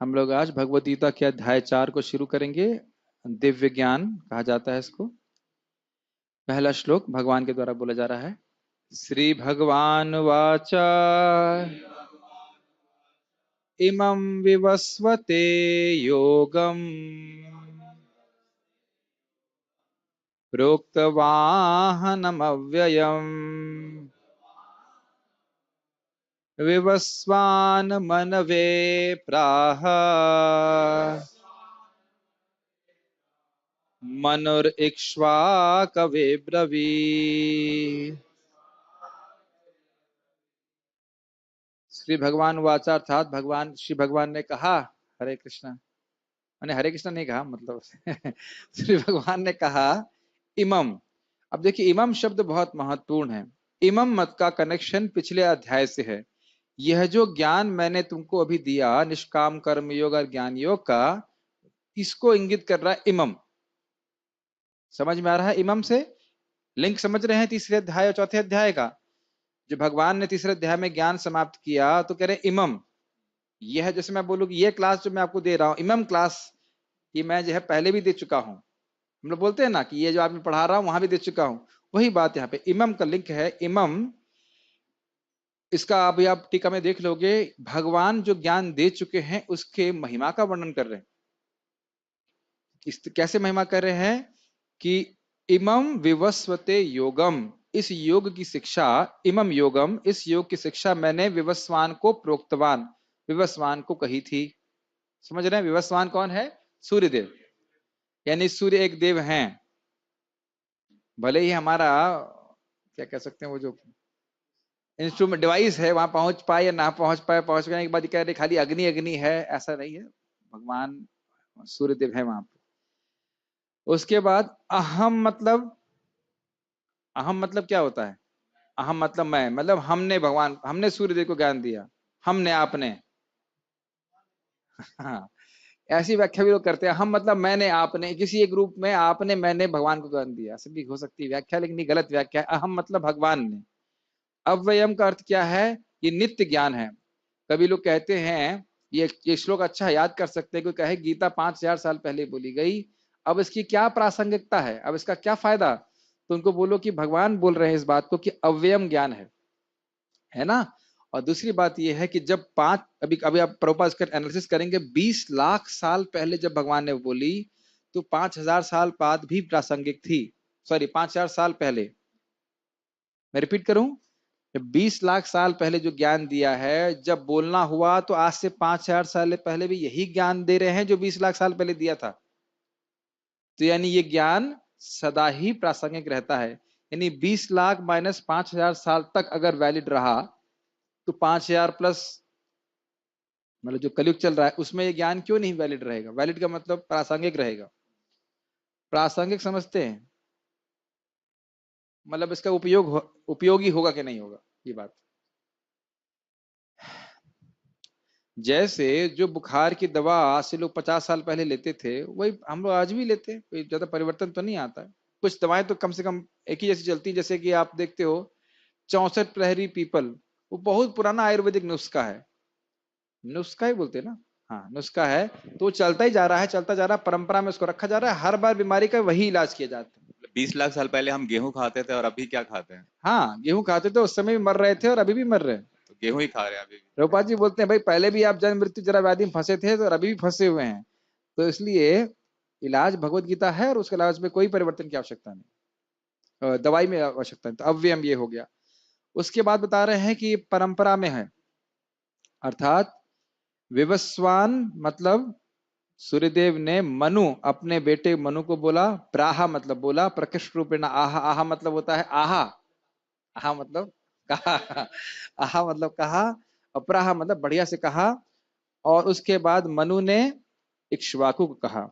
हम लोग आज भगवद गीता के अध्याय 4 को शुरू करेंगे। दिव्य ज्ञान कहा जाता है इसको। पहला श्लोक भगवान के द्वारा बोला जा रहा है। श्री भगवान वाचा इमं विवस्वते योगम प्रोक्तवाहनमव्ययम् विवस्वान् मनवे प्राह मनुरिक्ष्वाकवे ब्रवीत्। श्री भगवान वाचा अर्थात भगवान श्री भगवान ने कहा। हरे कृष्णा। मैंने हरे कृष्णा नहीं कहा, मतलब श्री भगवान ने कहा इमम। अब देखिए, इमम शब्द बहुत महत्वपूर्ण है। इमम मत का कनेक्शन पिछले अध्याय से है। यह जो ज्ञान मैंने तुमको अभी दिया, निष्काम कर्म योग और ज्ञान योग का, इसको इंगित कर रहा है इमम। समझ में आ रहा है? इमम से लिंक समझ रहे हैं तीसरे अध्याय और चौथे अध्याय का। जो भगवान ने तीसरे अध्याय में ज्ञान समाप्त किया तो कह रहे इमम। यह जैसे मैं बोलूँ कि ये क्लास जो मैं आपको दे रहा हूँ इमम क्लास, ये मैं जो है पहले भी दे चुका हूँ। हम लोग बोलते हैं ना कि ये जो आपने पढ़ा रहा हूँ वहां भी दे चुका हूँ। वही बात यहाँ पे इमम का लिंक है। इमम, इसका अभी आप टीका में देख लोगे, भगवान जो ज्ञान दे चुके हैं उसके महिमा का वर्णन कर रहे हैं। इस कैसे महिमा कर रहे हैं कि इमम विवस्वते योगम, इस योग की शिक्षा, इमम योगम, इस योग की शिक्षा मैंने विवस्वान को प्रोक्तवान, विवस्वान को कही थी। समझ रहे हैं? विवस्वान कौन है? सूर्यदेव। यानी सूर्य एक देव हैं। भले ही हमारा क्या कह सकते हैं, वो जो इंस्ट्रूमेंट डिवाइस है वहां पहुंच पाए या ना पहुंच पाए, पहुंच गए के बाद कह रहे खाली अग्नि अग्नि है, ऐसा नहीं है। भगवान सूर्यदेव है वहां पे। उसके बाद अहम मतलब, अहम मतलब क्या होता है? अहम मतलब मैं, मतलब हमने, भगवान हमने सूर्यदेव को ज्ञान दिया। हमने, आपने। हाँ, ऐसी व्याख्या भी लोग करते हैं। हम मतलब मैंने, आपने, किसी एक रूप में आपने मैंने भगवान को ज्ञान दिया। ऐसे भी हो सकती है व्याख्या, लेकिन ये गलत व्याख्या है। अहम मतलब भगवान ने। अव्ययम का अर्थ क्या है? ये नित्य ज्ञान है। कभी लोग कहते हैं, ये श्लोक अच्छा है, याद कर सकते हैं। कोई कहे गीता 5000 साल पहले बोली गई, अब इसकी क्या प्रासंगिकता है, अब इसका क्या फायदा? तो उनको बोलो कि भगवान बोल रहे हैं इस बात को कि अव्ययम ज्ञान है ना। और दूसरी बात यह है कि जब पांच, अभी अभी आप प्रभुपाद इसका एनालिसिस करेंगे, 20 लाख साल पहले जब भगवान ने बोली तो 5000 साल बाद भी प्रासंगिक थी। सॉरी, 5000 साल पहले। मैं रिपीट करूं, 20 लाख साल पहले जो ज्ञान दिया है, जब बोलना हुआ तो आज से 5000 साल पहले भी यही ज्ञान दे रहे हैं जो 20 लाख साल पहले दिया था। तो यानी ये ज्ञान सदा ही प्रासंगिक रहता है। यानी 20 लाख माइनस 5000 साल तक अगर वैलिड रहा तो 5000 प्लस, मतलब जो कलयुग चल रहा है उसमें ये ज्ञान क्यों नहीं वैलिड रहेगा? वैलिड का मतलब प्रासंगिक रहेगा। प्रासंगिक समझते हैं? मतलब इसका उपयोगी होगा कि नहीं होगा, ये बात। जैसे जो बुखार की दवा आज से लोग 50 साल पहले लेते थे, वही हम लोग आज भी लेते हैं। कोई ज्यादा परिवर्तन तो नहीं आता है। कुछ दवाएं तो कम से कम एक ही जैसी चलती हैं। जैसे कि आप देखते हो 64 प्रहरी पीपल, वो बहुत पुराना आयुर्वेदिक नुस्खा है। नुस्खा ही बोलते हैं ना। हाँ, नुस्खा है। तो वो चलता ही जा रहा है, चलता जा रहा है, परंपरा में उसको रखा जा रहा है। हर बार बीमारी का वही इलाज किया जाता है। 20 लाख साल पहले हम गेहूं खाते थे और अभी क्या खाते हैं? हाँ, गेहूं खाते थे, उस समय भी मर रहे थे और अभी भी मर रहे हैं। तो गेहूं ही खा रहे हैं अभी भी। प्रभुपाद जी बोलते हैं भाई पहले भी आप जन्म मृत्यु जरा व्याधि में फंसे थे तो और अभी भी फंसे हुए हैं। तो इसलिए इलाज भगवत गीता है और उसके इलाज में कोई परिवर्तन की आवश्यकता नहीं, दवाई में आवश्यकता नहीं। तो अव्ययम ये हो गया। उसके बाद बता रहे हैं कि परंपरा में है, अर्थात विवस्वान मतलब सूर्यदेव ने मनु, अपने बेटे मनु को बोला। प्राहा मतलब बोला, प्रकृष्ट रूपेण आहा, आहा मतलब होता है आहा, आहा मतलब कहा, आहा मतलब कहा, अपराहा मतलब बढ़िया से कहा। और उसके बाद मनु ने इक्ष्वाकु को कहा।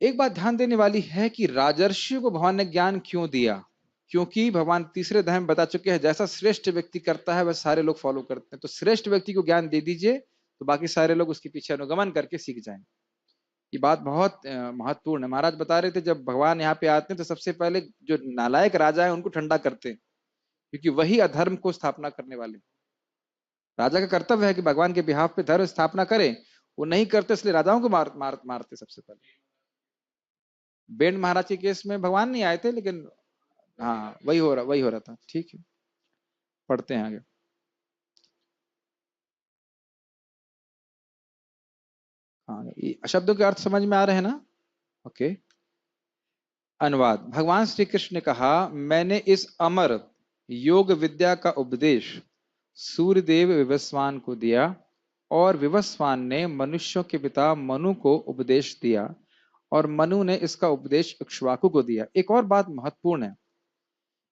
एक बात ध्यान देने वाली है कि राजर्षियों को भगवान ने ज्ञान क्यों दिया? क्योंकि भगवान तीसरे अध्याय में बता चुके हैं, जैसा श्रेष्ठ व्यक्ति करता है वह सारे लोग फॉलो करते हैं। तो श्रेष्ठ व्यक्ति को ज्ञान दे दीजिए तो बाकी सारे लोग उसके पीछे अनुगमन करके सीख जाएंगे। ये बात बहुत महत्वपूर्ण है। महाराज बता रहे थे जब भगवान यहाँ पे आते हैं तो सबसे पहले जो नालायक राजा है उनको ठंडा करते हैं, क्योंकि वही अधर्म को स्थापना करने वाले। राजा का कर्तव्य है कि भगवान के बिहाफ पे धर्म स्थापना करे, वो नहीं करते इसलिए राजाओं को मारते सबसे पहले। बेंड महाराज के केस में भगवान नहीं आए थे, लेकिन हाँ वही हो रहा था। ठीक है, पढ़ते हैं आगे। हाँ, शब्दों के अर्थ समझ में आ रहे हैं ना? ओके। अनुवाद। भगवान श्री कृष्ण ने कहा, मैंने इस अमर योग विद्या का उपदेश सूर्यदेव विवस्वान को दिया, और विवस्वान ने मनुष्यों के पिता मनु को उपदेश दिया, और मनु ने इसका उपदेश इक्ष्वाकु को दिया। एक और बात महत्वपूर्ण है,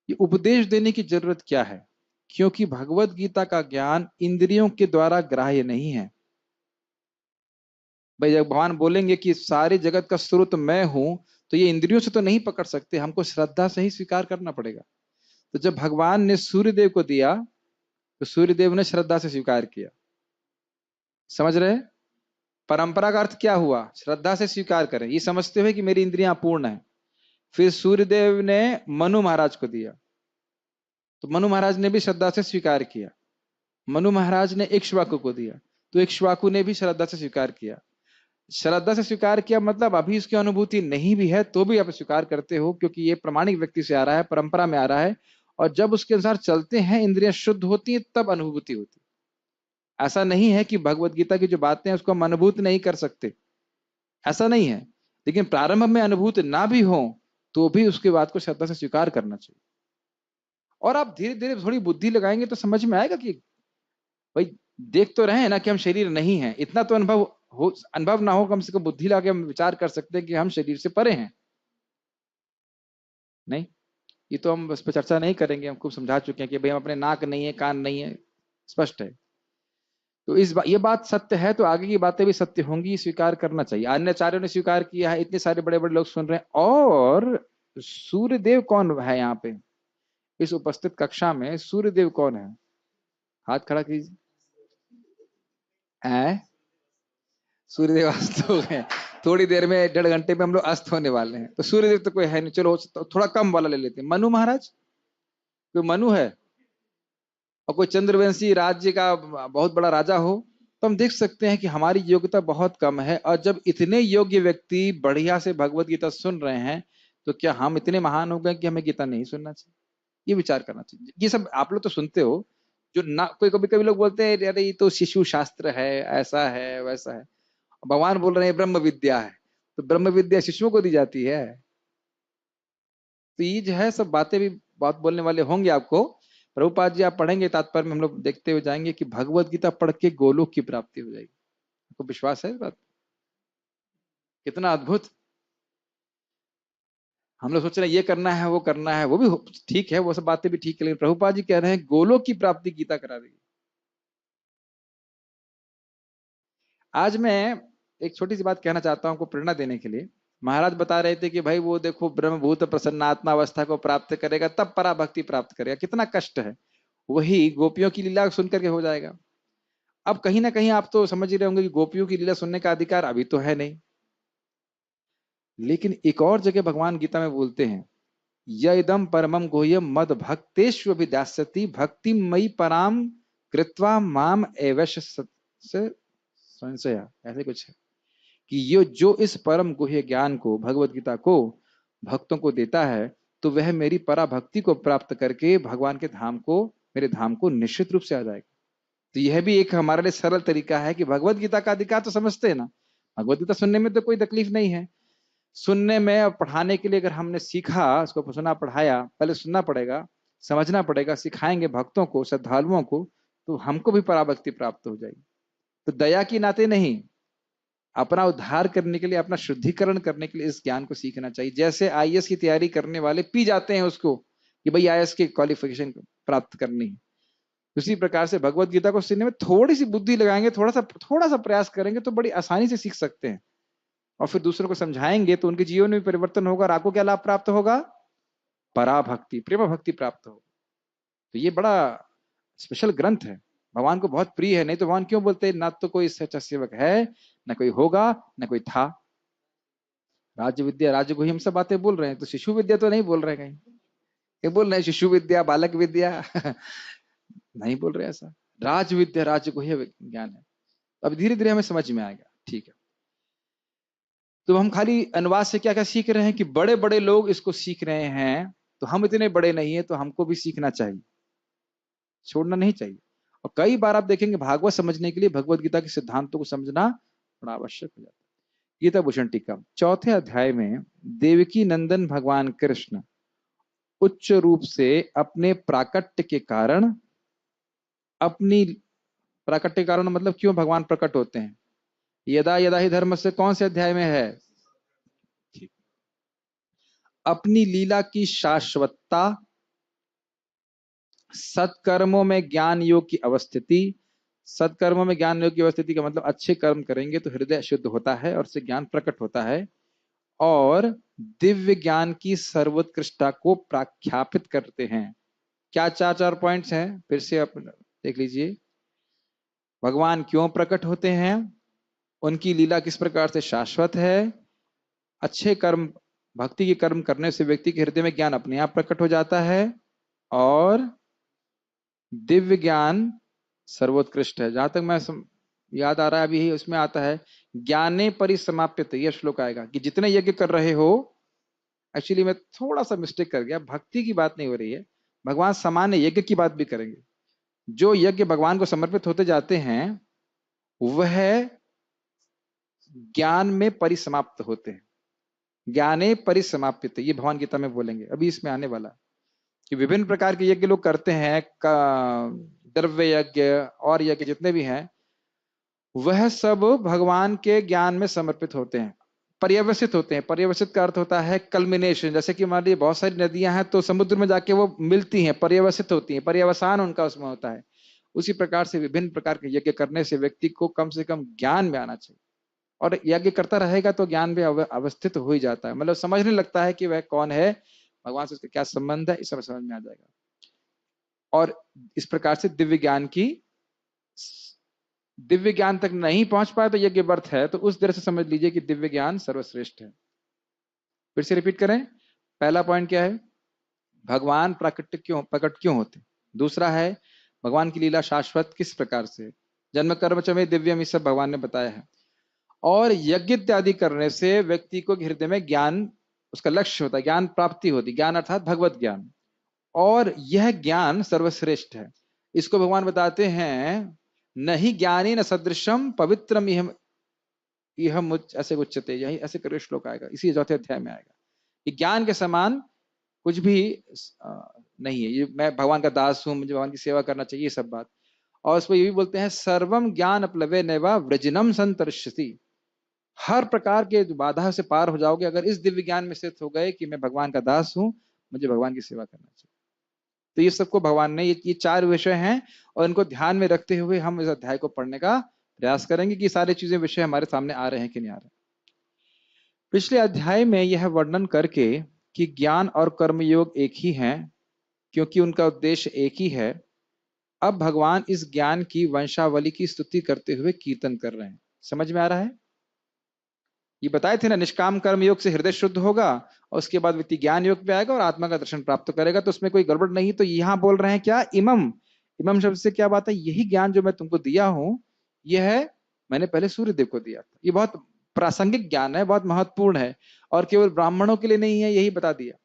ये उपदेश देने की जरूरत क्या है? क्योंकि भगवत गीता का ज्ञान इंद्रियों के द्वारा ग्राह्य नहीं है। भाई जब भगवान बोलेंगे कि सारे जगत का स्रोत मैं हूं, तो ये इंद्रियों से तो नहीं पकड़ सकते, हमको श्रद्धा से ही स्वीकार करना पड़ेगा। तो जब भगवान ने सूर्यदेव को दिया, तो सूर्यदेव ने श्रद्धा से स्वीकार किया। समझ रहे? परंपरा का अर्थ क्या हुआ? श्रद्धा से स्वीकार करें, ये समझते हुए कि मेरी इंद्रियां पूर्ण है। फिर सूर्यदेव ने मनु महाराज को दिया, तो मनु महाराज ने भी श्रद्धा से स्वीकार किया। मनु महाराज ने इक्ष्वाकु को दिया, तो इक्ष्वाकु ने भी श्रद्धा से स्वीकार किया। श्रद्धा से स्वीकार किया मतलब अभी उसकी अनुभूति नहीं भी है तो भी आप स्वीकार करते हो, क्योंकि ये प्रमाणिक व्यक्ति से आ रहा है, परंपरा में आ रहा है, और जब उसके अनुसार चलते हैं इंद्रियां शुद्ध होती है, तब अनुभूति होती है। ऐसा नहीं है कि भगवत गीता की जो बातें हैं उसको हम अनुभूत नहीं कर सकते, ऐसा नहीं है। लेकिन प्रारंभ में अनुभूत ना भी हो तो भी उसके बाद को श्रद्धा से स्वीकार करना चाहिए। और आप धीरे धीरे थोड़ी बुद्धि लगाएंगे तो समझ में आएगा कि भाई देख तो रहे हैं ना कि हम शरीर नहीं है, इतना तो अनुभव ना हो, कम से कम बुद्धि लगा के हम विचार कर सकते हैं कि हम शरीर से परे हैं। नहीं, ये तो हम उस पर चर्चा नहीं करेंगे, हम खूब समझा चुके हैं कि भाई हम अपने नाक नहीं है, कान नहीं है, स्पष्ट है। तो ये बात सत्य है, तो आगे की बातें भी सत्य होंगी, स्वीकार करना चाहिए। अन्य आचार्यों ने स्वीकार किया है, इतने सारे बड़े बड़े लोग सुन रहे हैं। और सूर्यदेव कौन है यहाँ पे इस उपस्थित कक्षा में? सूर्यदेव कौन है? हाथ खड़ा कीजिए। सूर्यदेव अस्त हो गए, थोड़ी देर में, 1.5 घंटे में हम लोग अस्त होने वाले हैं। तो सूर्यदेव तो कोई है नहीं, चलो थोड़ा कम वाला ले लेते हैं। मनु महाराज, कोई मनु है? और कोई चंद्रवंशी राज्य का बहुत बड़ा राजा हो, तो हम देख सकते हैं कि हमारी योग्यता बहुत कम है। और जब इतने योग्य व्यक्ति बढ़िया से भगवत गीता सुन रहे हैं, तो क्या हम इतने महान हो गए कि हमें गीता नहीं सुनना चाहिए? ये विचार करना चाहिए। ये सब आप लोग तो सुनते हो, जो ना, कोई कभी कभी लोग बोलते हैं अरे ये तो शिशु शास्त्र है, ऐसा है वैसा है। भगवान बोल रहे हैं ब्रह्म विद्या है, तो ब्रह्म विद्या शिशुओं को दी जाती है। तो ये जो है सब बातें भी बात बोलने वाले होंगे आपको। प्रभुपाद जी आप पढ़ेंगे तात्पर्य में, हम लोग देखते हुए जाएंगे कि भगवत गीता पढ़ के गोलोक की प्राप्ति हो जाएगी। आपको विश्वास है इस बात? कितना अद्भुत! हम लोग सोच रहे हैं ये करना है वो करना है, वो भी ठीक है, वो सब बातें भी ठीक है, लेकिन प्रभुपाद जी कह रहे हैं गोलोक की प्राप्ति गीता करा देगी। आज मैं एक छोटी सी बात कहना चाहता हूं आपको प्रेरणा देने के लिए। महाराज बता रहे थे कि भाई वो देखो ब्रह्मभूत प्रसन्नात्मा अवस्था को प्राप्त करेगा तब पराभक्ति प्राप्त करेगा, कितना कष्ट है। वही गोपियों की लीला सुन करके हो जाएगा। अब कहीं ना कहीं आप तो समझ ही रहे होंगे कि गोपियों की लीला सुनने का अधिकार अभी तो है नहीं, लेकिन एक और जगह भगवान गीता में बोलते हैं, यदम परमम गुह्यम मद भक्तेष्वभिदास्यति भक्ति मई पराम कृत्वा माम एवश संशया, ऐसे कुछ है कि ये जो इस परम गुह्य ज्ञान को, भगवत गीता को भक्तों को देता है, तो वह मेरी पराभक्ति को प्राप्त करके भगवान के धाम को, मेरे धाम को निश्चित रूप से आ जाएगा। तो यह भी एक हमारे लिए सरल तरीका है कि भगवत गीता का अधिकार तो समझते हैं ना, भगवत गीता सुनने में तो कोई तकलीफ नहीं है। सुनने में और पढ़ाने के लिए अगर हमने सीखा, उसको सुना पढ़ाया, पहले सुनना पड़ेगा, समझना पड़ेगा, सिखाएंगे भक्तों को, श्रद्धालुओं को, तो हमको भी पराभक्ति प्राप्त हो जाएगी। तो दया की नाते नहीं, अपना उद्धार करने के लिए, अपना शुद्धिकरण करने के लिए इस ज्ञान को सीखना चाहिए। जैसे आईएएस की तैयारी करने वाले पी जाते हैं उसको कि भाई आईएएस की क्वालिफिकेशन प्राप्त करनी है, उसी प्रकार से भगवत गीता को सीखने में थोड़ी सी बुद्धि लगाएंगे, थोड़ा सा प्रयास करेंगे तो बड़ी आसानी से सीख सकते हैं। और फिर दूसरों को समझाएंगे तो उनके जीवन में भी परिवर्तन होगा, और आपको क्या लाभ प्राप्त होगा? पराभक्ति, प्रेम भक्ति प्राप्त होगा। तो ये बड़ा स्पेशल ग्रंथ है, भगवान को बहुत प्रिय है। नहीं तो भगवान क्यों बोलते ना तो कोई सच्चा सेवक है, ना कोई होगा, ना कोई था। राज्य विद्या राज्य गुह्य हम सब बातें बोल रहे हैं, तो शिशु विद्या तो नहीं बोल रहे कहीं। ये बोल रहे हैं शिशु विद्या, बालक विद्या नहीं बोल रहे ऐसा। राज विद्या, राज्य को ही ज्ञान है। अब धीरे धीरे हमें समझ में आएगा, ठीक है। तो हम खाली अनुवाद से क्या क्या सीख रहे हैं कि बड़े बड़े लोग इसको सीख रहे हैं, तो हम इतने बड़े नहीं है, तो हमको भी सीखना चाहिए, छोड़ना नहीं चाहिए। और कई बार आप देखेंगे भागवत समझने के लिए भगवत गीता के सिद्धांतों को समझना बड़ा आवश्यक हो जाता है। गीता भूषण टीका चौथे अध्याय में देवकी नंदन भगवान कृष्ण उच्च रूप से अपने प्राकट्य के कारण, अपनी प्राकट्य के कारण मतलब क्यों भगवान प्रकट होते हैं, यदा यदा ही धर्म से कौन से अध्याय में है, ठीक, अपनी लीला की शाश्वतता, सत्कर्मों में ज्ञान योग की अवस्थिति, सत्कर्मों में ज्ञान योग की अवस्थिति का मतलब अच्छे कर्म करेंगे तो हृदय शुद्ध होता है और उससे ज्ञान प्रकट होता है, और दिव्य ज्ञान की सर्वोत्कृष्टता को प्रख्यापित करते हैं। क्या चार चार पॉइंट्स हैं, फिर से आप देख लीजिए। भगवान क्यों प्रकट होते हैं, उनकी लीला किस प्रकार से शाश्वत है, अच्छे कर्म भक्ति के कर्म करने से व्यक्ति के हृदय में ज्ञान अपने आप प्रकट हो जाता है, और दिव्य ज्ञान सर्वोत्कृष्ट है। जहां तक मैं याद आ रहा है अभी उसमें आता है ज्ञाने परिसमाप्यते, यह श्लोक आएगा कि जितने यज्ञ कर रहे हो, एक्चुअली मैं थोड़ा सा मिस्टेक कर गया, भक्ति की बात नहीं हो रही है, भगवान सामान्य यज्ञ की बात भी करेंगे। जो यज्ञ भगवान को समर्पित होते जाते हैं वह ज्ञान में परिसमाप्त होते हैं, ज्ञाने परिसमाप्यते, ये भगवान गीता में बोलेंगे, अभी इसमें आने वाला कि विभिन्न प्रकार के यज्ञ लोग करते हैं, द्रव्य यज्ञ और यज्ञ जितने भी हैं, वह सब भगवान के ज्ञान में समर्पित होते हैं, पर्यवसित होते हैं। पर्यवसित का अर्थ होता है कल्मिनेशन, जैसे कि मान लीजिए बहुत सारी नदियां हैं तो समुद्र में जाके वो मिलती हैं, पर्यवसित होती हैं, पर्यवसान उनका उसमें होता है। उसी प्रकार से विभिन्न प्रकार के यज्ञ करने से व्यक्ति को कम से कम ज्ञान में आना चाहिए, और यज्ञ करता रहेगा तो ज्ञान में अवस्थित हो ही जाता है, मतलब समझने लगता है कि वह कौन है, भगवान से उसका क्या संबंध है, इस सब समझ में आ जाएगा। और इस प्रकार से दिव्य ज्ञान तक नहीं पहुंच पाए तो यज्ञ व्यर्थ है, तो उस तरह से समझ लीजिए कि दिव्य ज्ञान सर्वश्रेष्ठ है। फिर से रिपीट करें, पहला पॉइंट क्या है, भगवान प्रकट क्यों होते, दूसरा है भगवान की लीला शाश्वत किस प्रकार से, जन्म कर्म च में दिव्यम, इस सब भगवान ने बताया है, और यज्ञ इत्यादि करने से व्यक्ति को हृदय में ज्ञान, उसका लक्ष्य होता है, ज्ञान प्राप्ति होती, ज्ञान अर्थात भगवत ज्ञान, और यह ज्ञान सर्वश्रेष्ठ है। इसको भगवान बताते हैं नहीं ज्ञानी न सदृशम पवित्रम यह मुझ ऐसे उच्चते, यही ऐसे करके श्लोक आएगा, इसी चौथे अध्याय में आएगा कि ज्ञान के समान कुछ भी नहीं है, ये मैं भगवान का दास हूं, मुझे भगवान की सेवा करना चाहिए, सब बात। और उसको ये भी बोलते हैं सर्वम ज्ञान अपलवे नैवा व्रजनम संतरिष्यति, हर प्रकार के बाधा से पार हो जाओगे अगर इस दिव्य ज्ञान में स्थित हो गए कि मैं भगवान का दास हूं, मुझे भगवान की सेवा करना चाहिए। तो ये सबको भगवान ने ये चार विषय हैं, और इनको ध्यान में रखते हुए हम इस अध्याय को पढ़ने का प्रयास करेंगे कि सारी चीजें विषय हमारे सामने आ रहे हैं कि नहीं आ रहे। पिछले अध्याय में यह वर्णन करके कि ज्ञान और कर्मयोग एक ही हैं क्योंकि उनका उद्देश्य एक ही है, अब भगवान इस ज्ञान की वंशावली की स्तुति करते हुए कीर्तन कर रहे हैं। समझ में आ रहा है, ये बताए थे ना, निष्काम कर्म योग से हृदय शुद्ध होगा और उसके बाद व्यक्ति ज्ञान योग पे आएगा और आत्मा का दर्शन प्राप्त करेगा, तो उसमें कोई गड़बड़ नहीं। तो यहां बोल रहे हैं क्या, इमम, इमम शब्द से क्या बात है, यही ज्ञान जो मैं तुमको दिया हूं, यह मैंने पहले सूर्यदेव को दिया था, ये बहुत प्रासंगिक ज्ञान है, बहुत महत्वपूर्ण है, और केवल ब्राह्मणों के लिए नहीं है, यही बता दिया,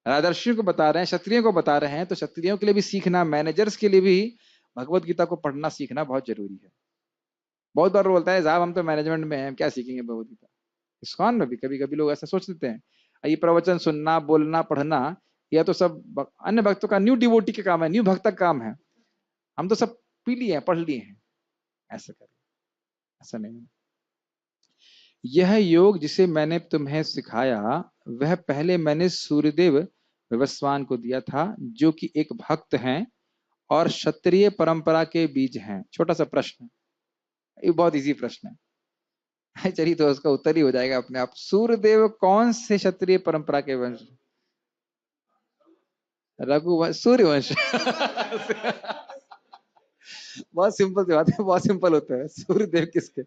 राजर्षियों को बता रहे हैं, क्षत्रियों को बता रहे हैं, तो क्षत्रियों के लिए भी सीखना, मैनेजर्स के लिए भी भगवत गीता को पढ़ना सीखना बहुत जरूरी है। बहुत बार बोलता है साहब हम तो मैनेजमेंट में हैं, क्या सीखेंगे भगवत गीता। इस्कॉन में भी कभी कभी लोग ऐसा सोच लेते हैं, ये प्रवचन सुनना, बोलना, पढ़ना, यह तो सब अन्य भक्तों का, न्यू डिवोटी का काम है, न्यू भक्त का काम है, हम तो सब पी लिए हैं, पढ़ लिए हैं, ऐसा करें, ऐसा नहीं। यह योग जिसे मैंने तुम्हें सिखाया वह पहले मैंने सूर्यदेव विवस्वान को दिया था, जो कि एक भक्त हैं और क्षत्रिय परंपरा के बीज हैं। छोटा सा प्रश्न, ये बहुत इजी प्रश्न है, चलिए तो उसका उत्तर ही हो जाएगा अपने आप। सूर्यदेव कौन से क्षत्रिय परंपरा के वंश, रघुवंश, सूर्यवंश बहुत सिंपल सी बात है, बहुत सिंपल होता है, सूर्यदेव किसके,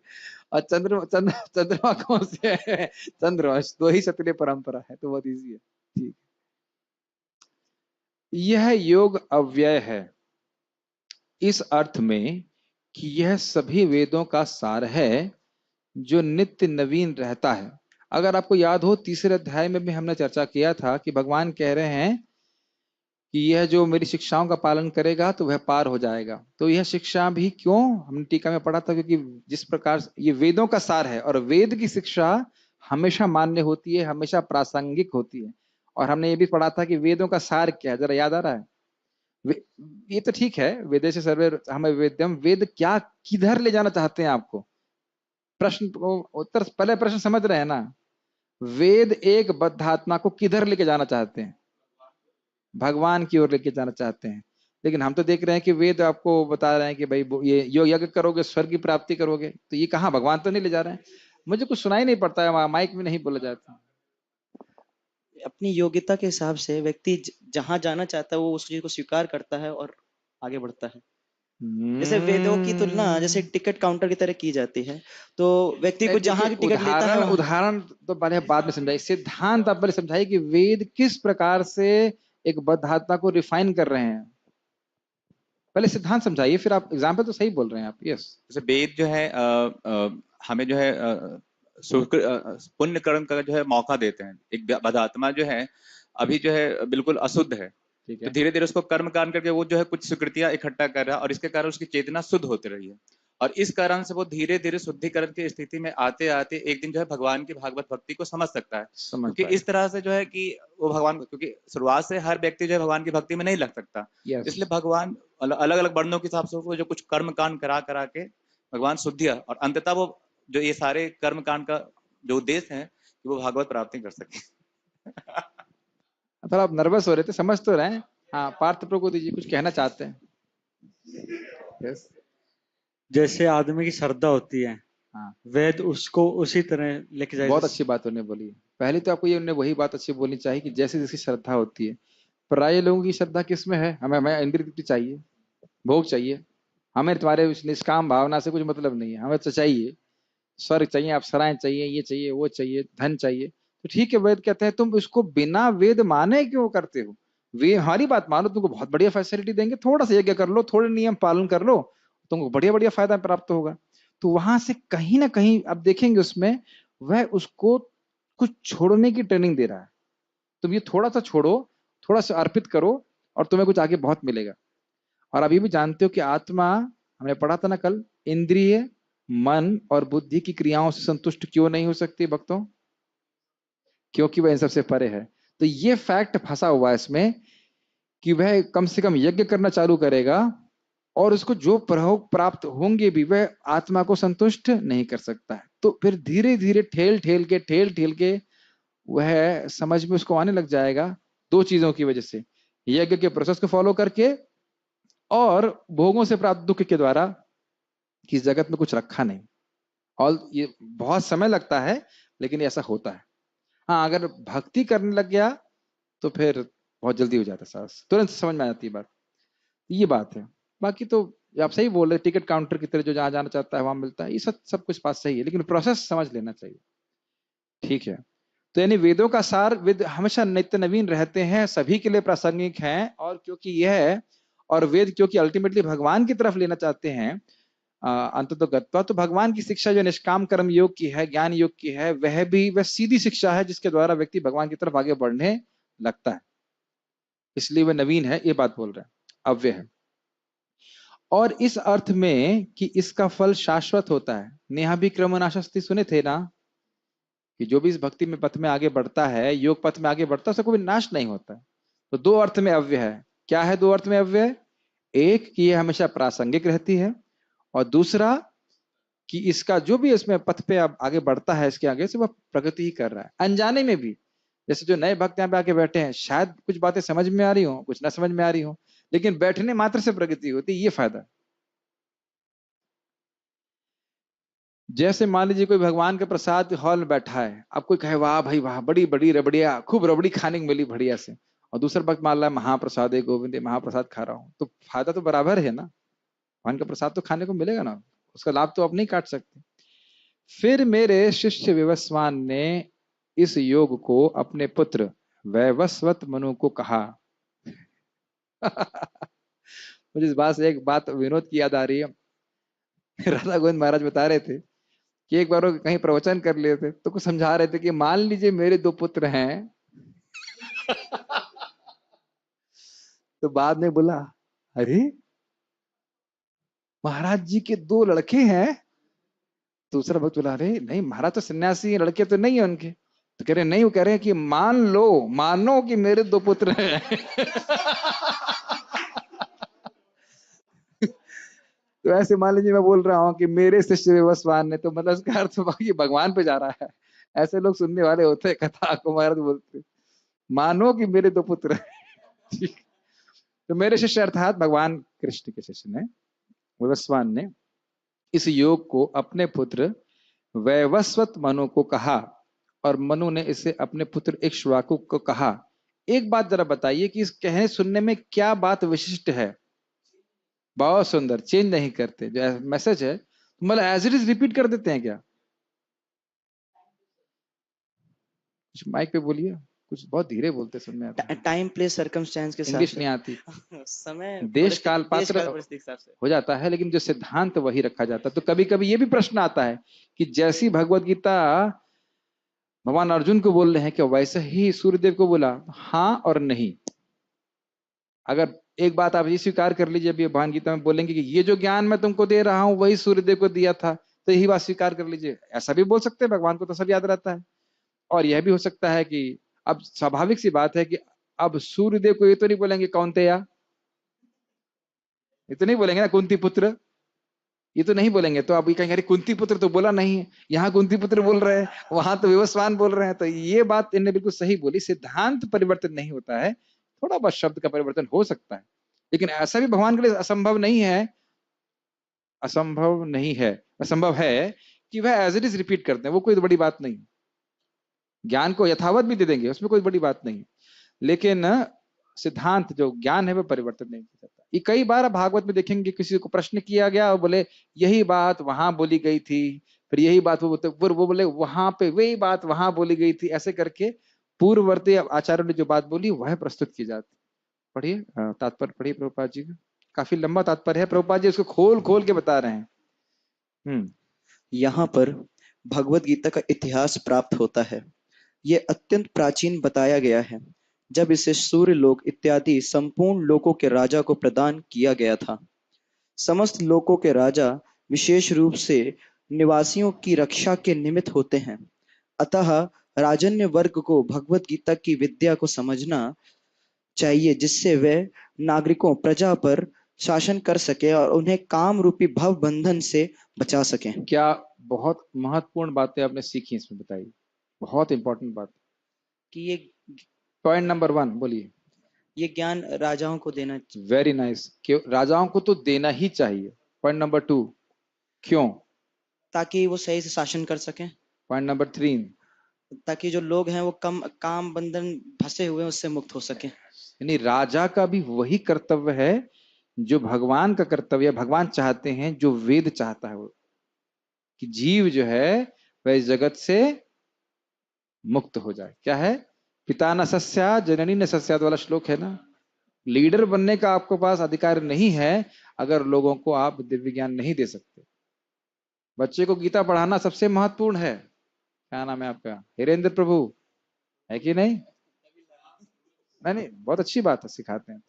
और चंद्रमा कौन से है, चंद्रवंश, दो ही क्षत्रिय परंपरा है, तो बहुत इजी है, ठीक। यह योग अव्यय है, इस अर्थ में कि यह सभी वेदों का सार है जो नित्य नवीन रहता है। अगर आपको याद हो, तीसरे अध्याय में भी हमने चर्चा किया था कि भगवान कह रहे हैं कि यह जो मेरी शिक्षाओं का पालन करेगा तो वह पार हो जाएगा। तो यह शिक्षा भी क्यों, हमने टीका में पढ़ा था, क्योंकि जिस प्रकार ये वेदों का सार है और वेद की शिक्षा हमेशा मान्य होती है, हमेशा प्रासंगिक होती है। और हमने ये भी पढ़ा था कि वेदों का सार क्या है, जरा याद आ रहा है? ये तो ठीक है, वेदे से सर्वे हमें वेद्यम, वेद क्या किधर ले जाना चाहते हैं आपको? प्रश्न को उत्तर, पहले प्रश्न समझ रहे हैं ना? वेद एक बद्ध आत्मा को किधर लेके जाना चाहते हैं? भगवान की ओर लेके जाना चाहते हैं। लेकिन हम तो देख रहे हैं कि वेद आपको बता रहे हैं कि भाई ये यज्ञ करोगे स्वर्ग की प्राप्ति करोगे, तो ये कहाँ, भगवान तो नहीं ले जा रहे हैं। मुझे कुछ सुनाई नहीं पड़ता है, माइक में नहीं बोला जाता। अपनी योग्यता के हिसाब से व्यक्ति जहां जाना चाहता है वो उस चीज को स्वीकार करता है और आगे बढ़ता है। जैसे वेदों की तुलना जैसे टिकट काउंटर की तरह की जाती है, तो व्यक्ति को जहां की टिकट लेता है उदाहरण उदाहरण तो पहले बाद में समझाइए, सिद्धांत आप पहले समझाइए कि वेद किस प्रकार से एक बद्ध आत्मा को रिफाइन कर रहे हैं। पहले सिद्धांत समझाइए, फिर आप एग्जाम्पल तो सही बोल रहे हैं आप। यस, जैसे वेद जो है हमें जो है पुण्य कर्म का जो है मौका देते हैं। एक बदात्मा जो है अभी जो है बिल्कुल अशुद्ध है, ठीक तो है। धीरे धीरे उसको कर्म कांड करके वो जो है कुछ स्वीकृतियां इकट्ठा कर रहा है और इसके कारण उसकी चेतना शुद्ध होती रही है। और इस कारण से वो धीरे धीरे शुद्धिकरण की स्थिति में आते आते एक दिन जो है भगवान की भागवत भक्ति को समझ सकता है। समझ क्योंकि पाए। इस तरह से जो है कि वो भगवान, क्योंकि शुरुआत से हर व्यक्ति जो है भगवान की भक्ति में नहीं लग सकता, यस, इसलिए भगवान अलग अलग वर्णों के हिसाब से वो जो कुछ कर्म कांड करा करा के भगवान शुद्धिया, और अंततः वो जो ये सारे कर्म कांड का जो उद्देश्य है कि वो भागवत प्राप्ति कर सके। थोड़ा आप नर्वस हो रहे थे, समझ तो रहे हैं। हाँ, पार्थ प्रकोति जी कुछ कहना चाहते हैं। यस। जैसे आदमी की श्रद्धा होती है, हाँ, वेद उसको उसी तरह लेके जाए। बहुत अच्छी बात उन्होंने बोली। पहले तो आपको ये उन्होंने वही बात अच्छी बोलनी चाहिए कि जैसे जैसी श्रद्धा होती है। प्राय लोगों की श्रद्धा किस में है? हमें हमें इंद्रिय तृप्ति चाहिए, भोग चाहिए, हमें तुम्हारे उस निष्काम भावना से कुछ मतलब नहीं है, हमें तो चाहिए स्वर्ग चाहिए, अप्सराएं चाहिए, ये चाहिए, वो चाहिए, धन चाहिए। तो ठीक है, वेद कहते हैं तुम इसको बिना वेद माने क्यों करते हो? वे हमारी बात मानो, तुमको बहुत बढ़िया फैसिलिटी देंगे, थोड़ा सा यज्ञ कर लो, थोड़े नियम पालन कर लो, तुमको बढ़िया बढ़िया फायदा प्राप्त होगा। तो वहां से कहीं ना कहीं अब देखेंगे उसमें वह उसको कुछ छोड़ने की ट्रेनिंग दे रहा है। तुम ये थोड़ा सा छोड़ो, थोड़ा सा अर्पित करो, और तुम्हें कुछ आगे बहुत मिलेगा। और अभी भी जानते हो कि आत्मा, हमने पढ़ा था ना कल, इंद्रिय, मन और बुद्धि की क्रियाओं से संतुष्ट क्यों नहीं हो सकती भक्तों? क्योंकि वह इन सबसे परे है। तो ये फैक्ट फंसा हुआ है इसमें कि वह कम से कम यज्ञ करना चालू करेगा और उसको जो प्रभोग प्राप्त होंगे भी वह आत्मा को संतुष्ट नहीं कर सकता है। तो फिर धीरे धीरे ठेल ठेल के वह समझ में उसको आने लग जाएगा, दो चीजों की वजह से, यज्ञ के प्रोसेस को फॉलो करके और भोगों से प्राप्त दुख के द्वारा, कि इस जगत में कुछ रखा नहीं। और ये बहुत समय लगता है, लेकिन ऐसा होता है। हाँ, अगर भक्ति करने लग गया तो फिर बहुत जल्दी हो जाता है, सास तुरंत समझ में आ जाती है बात। ये बात है। बाकी तो आप सही बोल रहे, टिकट काउंटर की तरह जो जहां जाना चाहता है वहां मिलता है, ये सब सब कुछ बात सही है, लेकिन प्रोसेस समझ लेना चाहिए। ठीक है, तो यानी वेदों का सार, वेद हमेशा नित्य नवीन रहते हैं, सभी के लिए प्रासंगिक हैं, और क्योंकि यह और वेद क्योंकि अल्टीमेटली भगवान की तरफ लेना चाहते हैं, अंततो गत्वा, तो भगवान की शिक्षा जो निष्काम कर्म योग की है, ज्ञान योग की है, वह सीधी शिक्षा है जिसके द्वारा व्यक्ति भगवान की तरफ आगे बढ़ने लगता है। इसलिए वह नवीन है, ये बात बोल रहे हैं, अव्यय है। और इस अर्थ में कि इसका फल शाश्वत होता है। नेहा भी क्रमनाशस्ति सुने थे ना, कि जो भी इस भक्ति में पथ में आगे बढ़ता है, योग पथ में आगे बढ़ता है, उसका कोई नाश नहीं होता है। तो दो अर्थ में अव्यय है। क्या है दो अर्थ में अव्यय? एक कि यह हमेशा प्रासंगिक रहती है, और दूसरा कि इसका जो भी इसमें पथ पे अब आगे बढ़ता है, इसके आगे से वह प्रगति ही कर रहा है, अनजाने में भी। जैसे जो नए भक्त यहाँ पे आके बैठे हैं, शायद कुछ बातें समझ में आ रही हो, कुछ ना समझ में आ रही हो, लेकिन बैठने मात्र से प्रगति होती है, ये फायदा। जैसे मान लीजिए कोई भगवान के प्रसाद हॉल में बैठा है, अब कोई कहे वाह भाई वाह, बड़ी बड़ी रबड़िया, खूब रबड़ी खाने को मिली बढ़िया से, और दूसरा भक्त मान रहा है महाप्रसाद है गोविंद, महाप्रसाद खा रहा हूं, तो फायदा तो बराबर है ना, भगवान का प्रसाद तो खाने को मिलेगा ना, उसका लाभ तो आप नहीं काट सकते। फिर मेरे शिष्य विवस्वान ने इस योग को अपने पुत्र वैवस्वत मनु को कहा। मुझे इस बात से एक बात विनोद की याद आ रही है। राधा गोविंद महाराज बता रहे थे कि एक बार वो कहीं प्रवचन कर लिए थे, तो कुछ समझा रहे थे कि मान लीजिए मेरे 2 पुत्र हैं। तो बाद में बोला, अरे महाराज जी के 2 लड़के हैं। दूसरा भक्त बोला, अरे नहीं महाराज तो सन्यासी हैं, लड़के तो नहीं है उनके। तो कह रहे नहीं, वो कह रहे हैं कि मान लो, मानो कि मेरे 2 पुत्र हैं। तो ऐसे मान लीजिए मैं बोल रहा हूँ कि मेरे शिष्य विवस्वान ने, तो मतलब इसका अर्थ हुआ कि भगवान पे जा रहा है। ऐसे लोग सुनने वाले होते हैं कथा को, महाराज बोलते मानो कि मेरे 2 पुत्र हैं। ठीक। तो मेरे शिष्य अर्थात भगवान कृष्ण के शिष्य ने, विवस्वान ने इस योग को अपने पुत्र वैवस्वत मनु को कहा, और मनु ने इसे अपने पुत्र इक्ष्वाकु को कहा। एक बात जरा बताइए कि इस कहने सुनने में क्या बात विशिष्ट है? बहुत सुंदर, चेंज नहीं करते, जो मैसेज है मतलब एज इट इज रिपीट कर देते हैं क्या? कुछ माइक पे बोलिए, कुछ बहुत धीरे बोलते सुनने आता है। टाइम प्लेस सर्कमस्टेंस के साथ इंग्लिश नहीं आती, समय देश काल पात्र परिस्थिति के हिसाब से हो जाता है, लेकिन जो सिद्धांत वही रखा जाता है। तो कभी कभी ये भी प्रश्न आता है कि जैसी भगवत गीता भगवान अर्जुन को बोल रहे हैं, कि वैसे ही सूर्यदेव को बोला? हाँ और नहीं। अगर एक बात आप ये स्वीकार कर लीजिए, अभी भगवान गीता में बोलेंगे कि ये जो ज्ञान मैं तुमको दे रहा हूं वही सूर्यदेव को दिया था, तो यही बात स्वीकार कर लीजिए। ऐसा भी बोल सकते हैं, भगवान को तो सब याद रहता है। और यह भी हो सकता है कि अब स्वाभाविक सी बात है कि अब सूर्यदेव को ये तो नहीं बोलेंगे कौनतेया, ये तो नहीं बोलेंगे ना कुंती पुत्र, ये तो नहीं बोलेंगे। तो अब ये कहेंगे अरे कुंती पुत्र तो बोला नहीं है, यहाँ कुंती पुत्र बोल रहे हैं, वहां तो विवस्वान बोल रहे हैं। तो ये बात इन्हें बिल्कुल सही बोली, सिद्धांत परिवर्तन नहीं होता है, थोड़ा बहुत शब्द का परिवर्तन हो सकता है, लेकिन ऐसा भी भगवान के लिए असंभव नहीं है। असंभव नहीं है, असंभव है कि वह एज इट इज रिपीट करते हैं, वो कोई बड़ी बात नहीं। ज्ञान को यथावत भी दे देंगे, उसमें कोई बड़ी बात नहीं, लेकिन सिद्धांत जो ज्ञान है वह परिवर्तन नहीं किया जाता। ये कई बार आप भागवत में देखेंगे, किसी को प्रश्न किया गया और बोले यही बात वहां बोली गई थी, फिर यही बात वो बोले वहां पे वही बात वहां बोली गई थी, ऐसे करके पूर्ववर्ती आचार्यों ने जो बात बोली वह प्रस्तुत की जाती। पढ़िए तात्पर्य पढ़िए प्रभुपाद जी का, काफी लंबा तात्पर्य है, प्रभुपाद जी उसको खोल खोल के बता रहे हैं। यहाँ पर भगवत गीता का इतिहास प्राप्त होता है। ये अत्यंत प्राचीन बताया गया है, जब इसे सूर्य लोक इत्यादि संपूर्ण लोकों के राजा को प्रदान किया गया था। समस्त लोकों के राजा विशेष रूप से निवासियों की रक्षा के निमित्त होते हैं। अतः राजन्य वर्ग को भगवत गीता की विद्या को समझना चाहिए, जिससे वे नागरिकों प्रजा पर शासन कर सके और उन्हें काम रूपी भव बंधन से बचा सके। क्या बहुत महत्वपूर्ण बातें आपने सीखी इसमें बताई, बहुत इंपॉर्टेंट बात कि ये पॉइंट नंबर 1 बोलिए। ये ज्ञान राजाओं को देना चाहिए। वेरी नाइस, राजाओं को तो देना ही चाहिए। पॉइंट नंबर 2, क्यों? ताकि वो सही से शासन कर सकें। पॉइंट नंबर 3, ताकि जो लोग हैं वो कम काम बंधन फंसे हुए हैं उससे मुक्त हो सके। यानी राजा का भी वही कर्तव्य है जो भगवान का कर्तव्य है। भगवान चाहते हैं जो वेद चाहता है, वो कि जीव जो है वह इस जगत से मुक्त हो जाए। क्या है? पिता न सस्यात् जननी न सस्यात् वाला श्लोक है ना। लीडर बनने का आपको पास अधिकार नहीं है अगर लोगों को आप दिव्य ज्ञान नहीं दे सकते। बच्चे को गीता पढ़ाना सबसे महत्वपूर्ण है। क्या नाम है आपका? हिरेंद्र प्रभु, है कि नहीं? नहीं, बहुत अच्छी बात है, सिखाते हैं।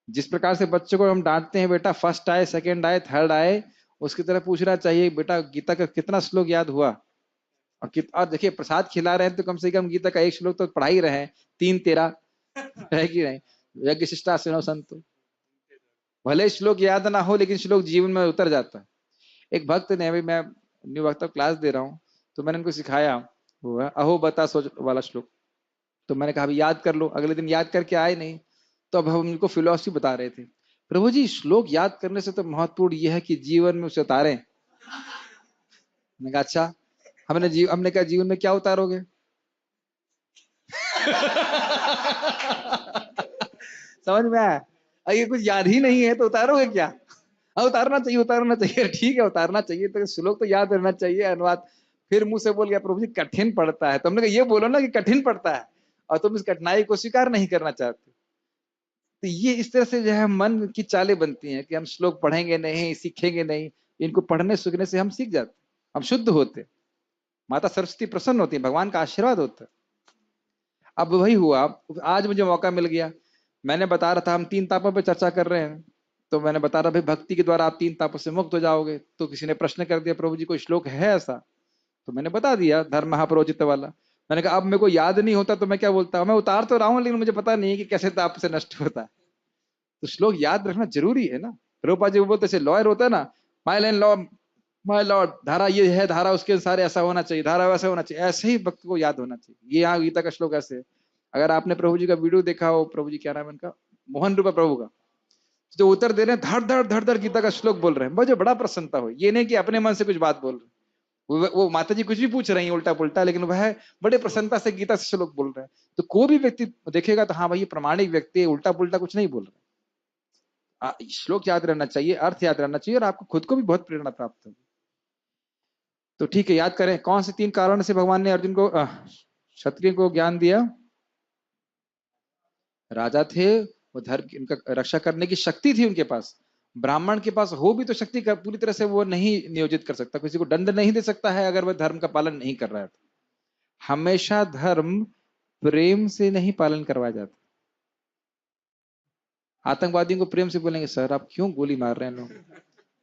जिस प्रकार से बच्चे को हम डांटते हैं, बेटा फर्स्ट आए, सेकंड आए, थर्ड आए, उसकी तरह पूछना चाहिए बेटा गीता का कितना श्लोक याद हुआ। और देखिए प्रसाद खिला रहे हैं तो कम से कम गीता का एक श्लोक तो पढ़ा ही रहे हैं, 3-13 है कि नहीं? यज्ञ शिष्टासीनो संतो, भले श्लोक याद ना हो लेकिन श्लोक जीवन में उतर जाता है। एक भक्त ने, अभी मैं न्यू भक्त क्लास दे रहा हूँ, तो मैंने उनको सिखाया वो है अहो बता सोच वाला श्लोक। तो मैंने कहा अभी याद कर लो, अगले दिन याद करके आए नहीं, तो अब हम उनको फिलोसफी बता रहे थे। प्रभु जी श्लोक याद करने से तो महत्वपूर्ण यह है कि जीवन में उसे उतारें। मैंने कहा अच्छा, हमने कहा जीवन में क्या उतारोगे? समझ में आया? अगर कुछ याद ही नहीं है तो उतारोगे क्या? हाँ उतारना चाहिए, उतारना चाहिए, ठीक है उतारना चाहिए, तो श्लोक तो याद रहना चाहिए, अनुवाद। फिर मुंह से बोल गया प्रभु जी कठिन पड़ता है। तो हमने कहा ये बोलो ना कि कठिन पड़ता है, और तुम इस कठिनाई को स्वीकार नहीं करना चाहते। तो ये इस तरह से जो है मन की चालें बनती हैं कि हम श्लोक पढ़ेंगे नहीं, सीखेंगे नहीं, इनको पढ़ने सीखने से हम सीख जाते, हम शुद्ध होते, माता सरस्वती प्रसन्न होती है, भगवान का आशीर्वाद होता है। अब वही हुआ, आज मुझे मौका मिल गया, मैंने बता रहा था हम 3 तापों पर चर्चा कर रहे हैं, तो मैंने बता रहा भाई भक्ति के द्वारा आप 3 तापों से मुक्त हो जाओगे। तो किसी ने प्रश्न कर दिया, प्रभु जी कोई श्लोक है ऐसा? तो मैंने बता दिया धर्म महाप्रोचित वाला। मैंने कहा अब मेरे को याद नहीं होता तो मैं क्या बोलता हूँ, मैं उतार तो रहा हूँ लेकिन मुझे पता नहीं कि कैसे ताप से नष्ट होता है। तो श्लोक याद रखना जरूरी है ना। रूपा जी वो बोलते थे लॉयर होता है ना, my land law my Lord, धारा ये है, धारा उसके अनुसार ऐसा होना चाहिए, धारा वैसा होना चाहिए, ऐसे ही भक्त को याद होना चाहिए। ये यहाँ गीता का श्लोक ऐसे है। अगर आपने प्रभु जी का वीडियो देखा हो, प्रभु जी क्या नाम है इनका, मोहन रूपा प्रभु का, जो उत्तर दे रहे हैं धड़ धड़ धड़ धड़ गीता का श्लोक बोल रहे हैं, मुझे बड़ा प्रसन्नता हुई। ये नहीं कि अपने मन से कुछ बात बोल रहे हैं, वो माता जी कुछ भी पूछ रही हैं उल्टा पुल्टा, लेकिन वह बड़े प्रसन्नता से गीता से श्लोक बोल रहे हैं। तो कोई भी व्यक्ति देखेगा तो हाँ भाई ये प्रमाणिक व्यक्ति है, उल्टा पुल्टा कुछ नहीं बोल रहे। श्लोक याद रहना चाहिए, अर्थ याद रहना चाहिए, और आपको खुद को भी बहुत प्रेरणा प्राप्त होगी। तो ठीक है, याद करें कौन से 3 कारण से भगवान ने अर्जुन को क्षत्रिय को ज्ञान दिया। राजा थे, वो धर्म इनका रक्षा करने की शक्ति थी उनके पास। ब्राह्मण के पास हो भी तो शक्ति का पूरी तरह से वो नहीं नियोजित कर सकता, किसी को दंड नहीं दे सकता है अगर वह धर्म का पालन नहीं कर रहा है। हमेशा धर्म प्रेम से नहीं पालन करवाया जाता। आतंकवादियों को प्रेम से बोलेंगे सर आप क्यों गोली मार रहे हैं लोग,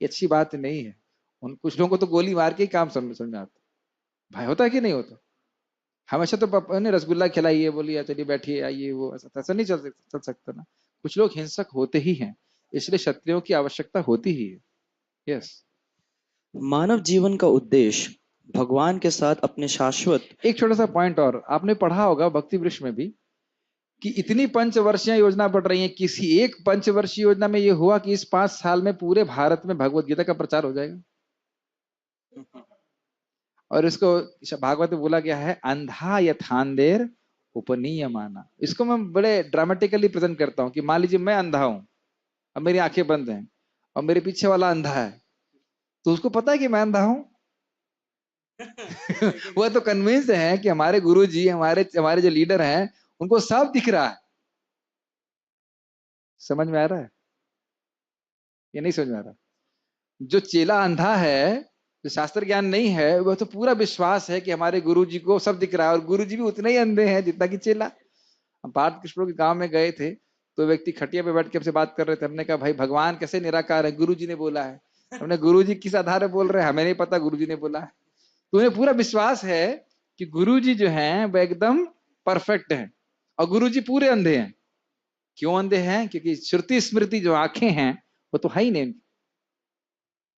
ये अच्छी बात नहीं है। कुछ लोगों को तो गोली मार के ही काम समझ में आता। भाई होता है कि नहीं होता? हमेशा तो पापा ने रसगुल्ला खिलाइए, बोलिए चलिए बैठिए आइए, वो ऐसा नहीं चल सकता ना। कुछ लोग हिंसक होते ही हैं, इसलिए क्षत्रियों की आवश्यकता होती ही है। यस। मानव जीवन का उद्देश्य भगवान के साथ अपने शाश्वत। एक छोटा सा पॉइंट और, आपने पढ़ा होगा भक्ति वृक्ष में भी कि इतनी पंचवर्षीय योजना बढ़ रही है, किसी एक पंचवर्षीय योजना में ये हुआ कि इस 5 साल में पूरे भारत में भगवत गीता का प्रचार हो जाएगा। और इसको भागवत में बोला गया है अंधा यथांधेर उपनीयमाना। इसको मैं बड़े ड्रामेटिकली प्रेजेंट करता हूँ कि मान लीजिए मैं अंधा हूं, अब मेरी आंखें बंद हैं और मेरे पीछे वाला अंधा है, तो उसको पता है कि मैं अंधा हूं। वो तो कन्विंस है कि हमारे गुरुजी, हमारे जो लीडर हैं उनको सब दिख रहा है। समझ में आ रहा है ये नहीं समझ में आ रहा? जो चेला अंधा है, जो शास्त्र ज्ञान नहीं है, वह तो पूरा विश्वास है कि हमारे गुरुजी को सब दिख रहा है, और गुरुजी भी उतने ही अंधे हैं जितना कि चेला। हम पार्थ कृष्ण के गांव में गए थे, तो व्यक्ति खटिया पे बैठ के हमसे बात कर रहे थे। हमने कहा भाई भगवान कैसे निराकार है, गुरुजी ने बोला है। हमने गुरुजी किस आधार पर बोल रहे हैं, हमें नहीं पता, गुरुजी ने बोला है। तो उन्हें पूरा विश्वास है कि गुरुजी जो हैं वह एकदम परफेक्ट हैं, और गुरुजी पूरे अंधे हैं। क्यों अंधे हैं? क्योंकि श्रुति स्मृति जो आंखें हैं वो तो है ही नहीं,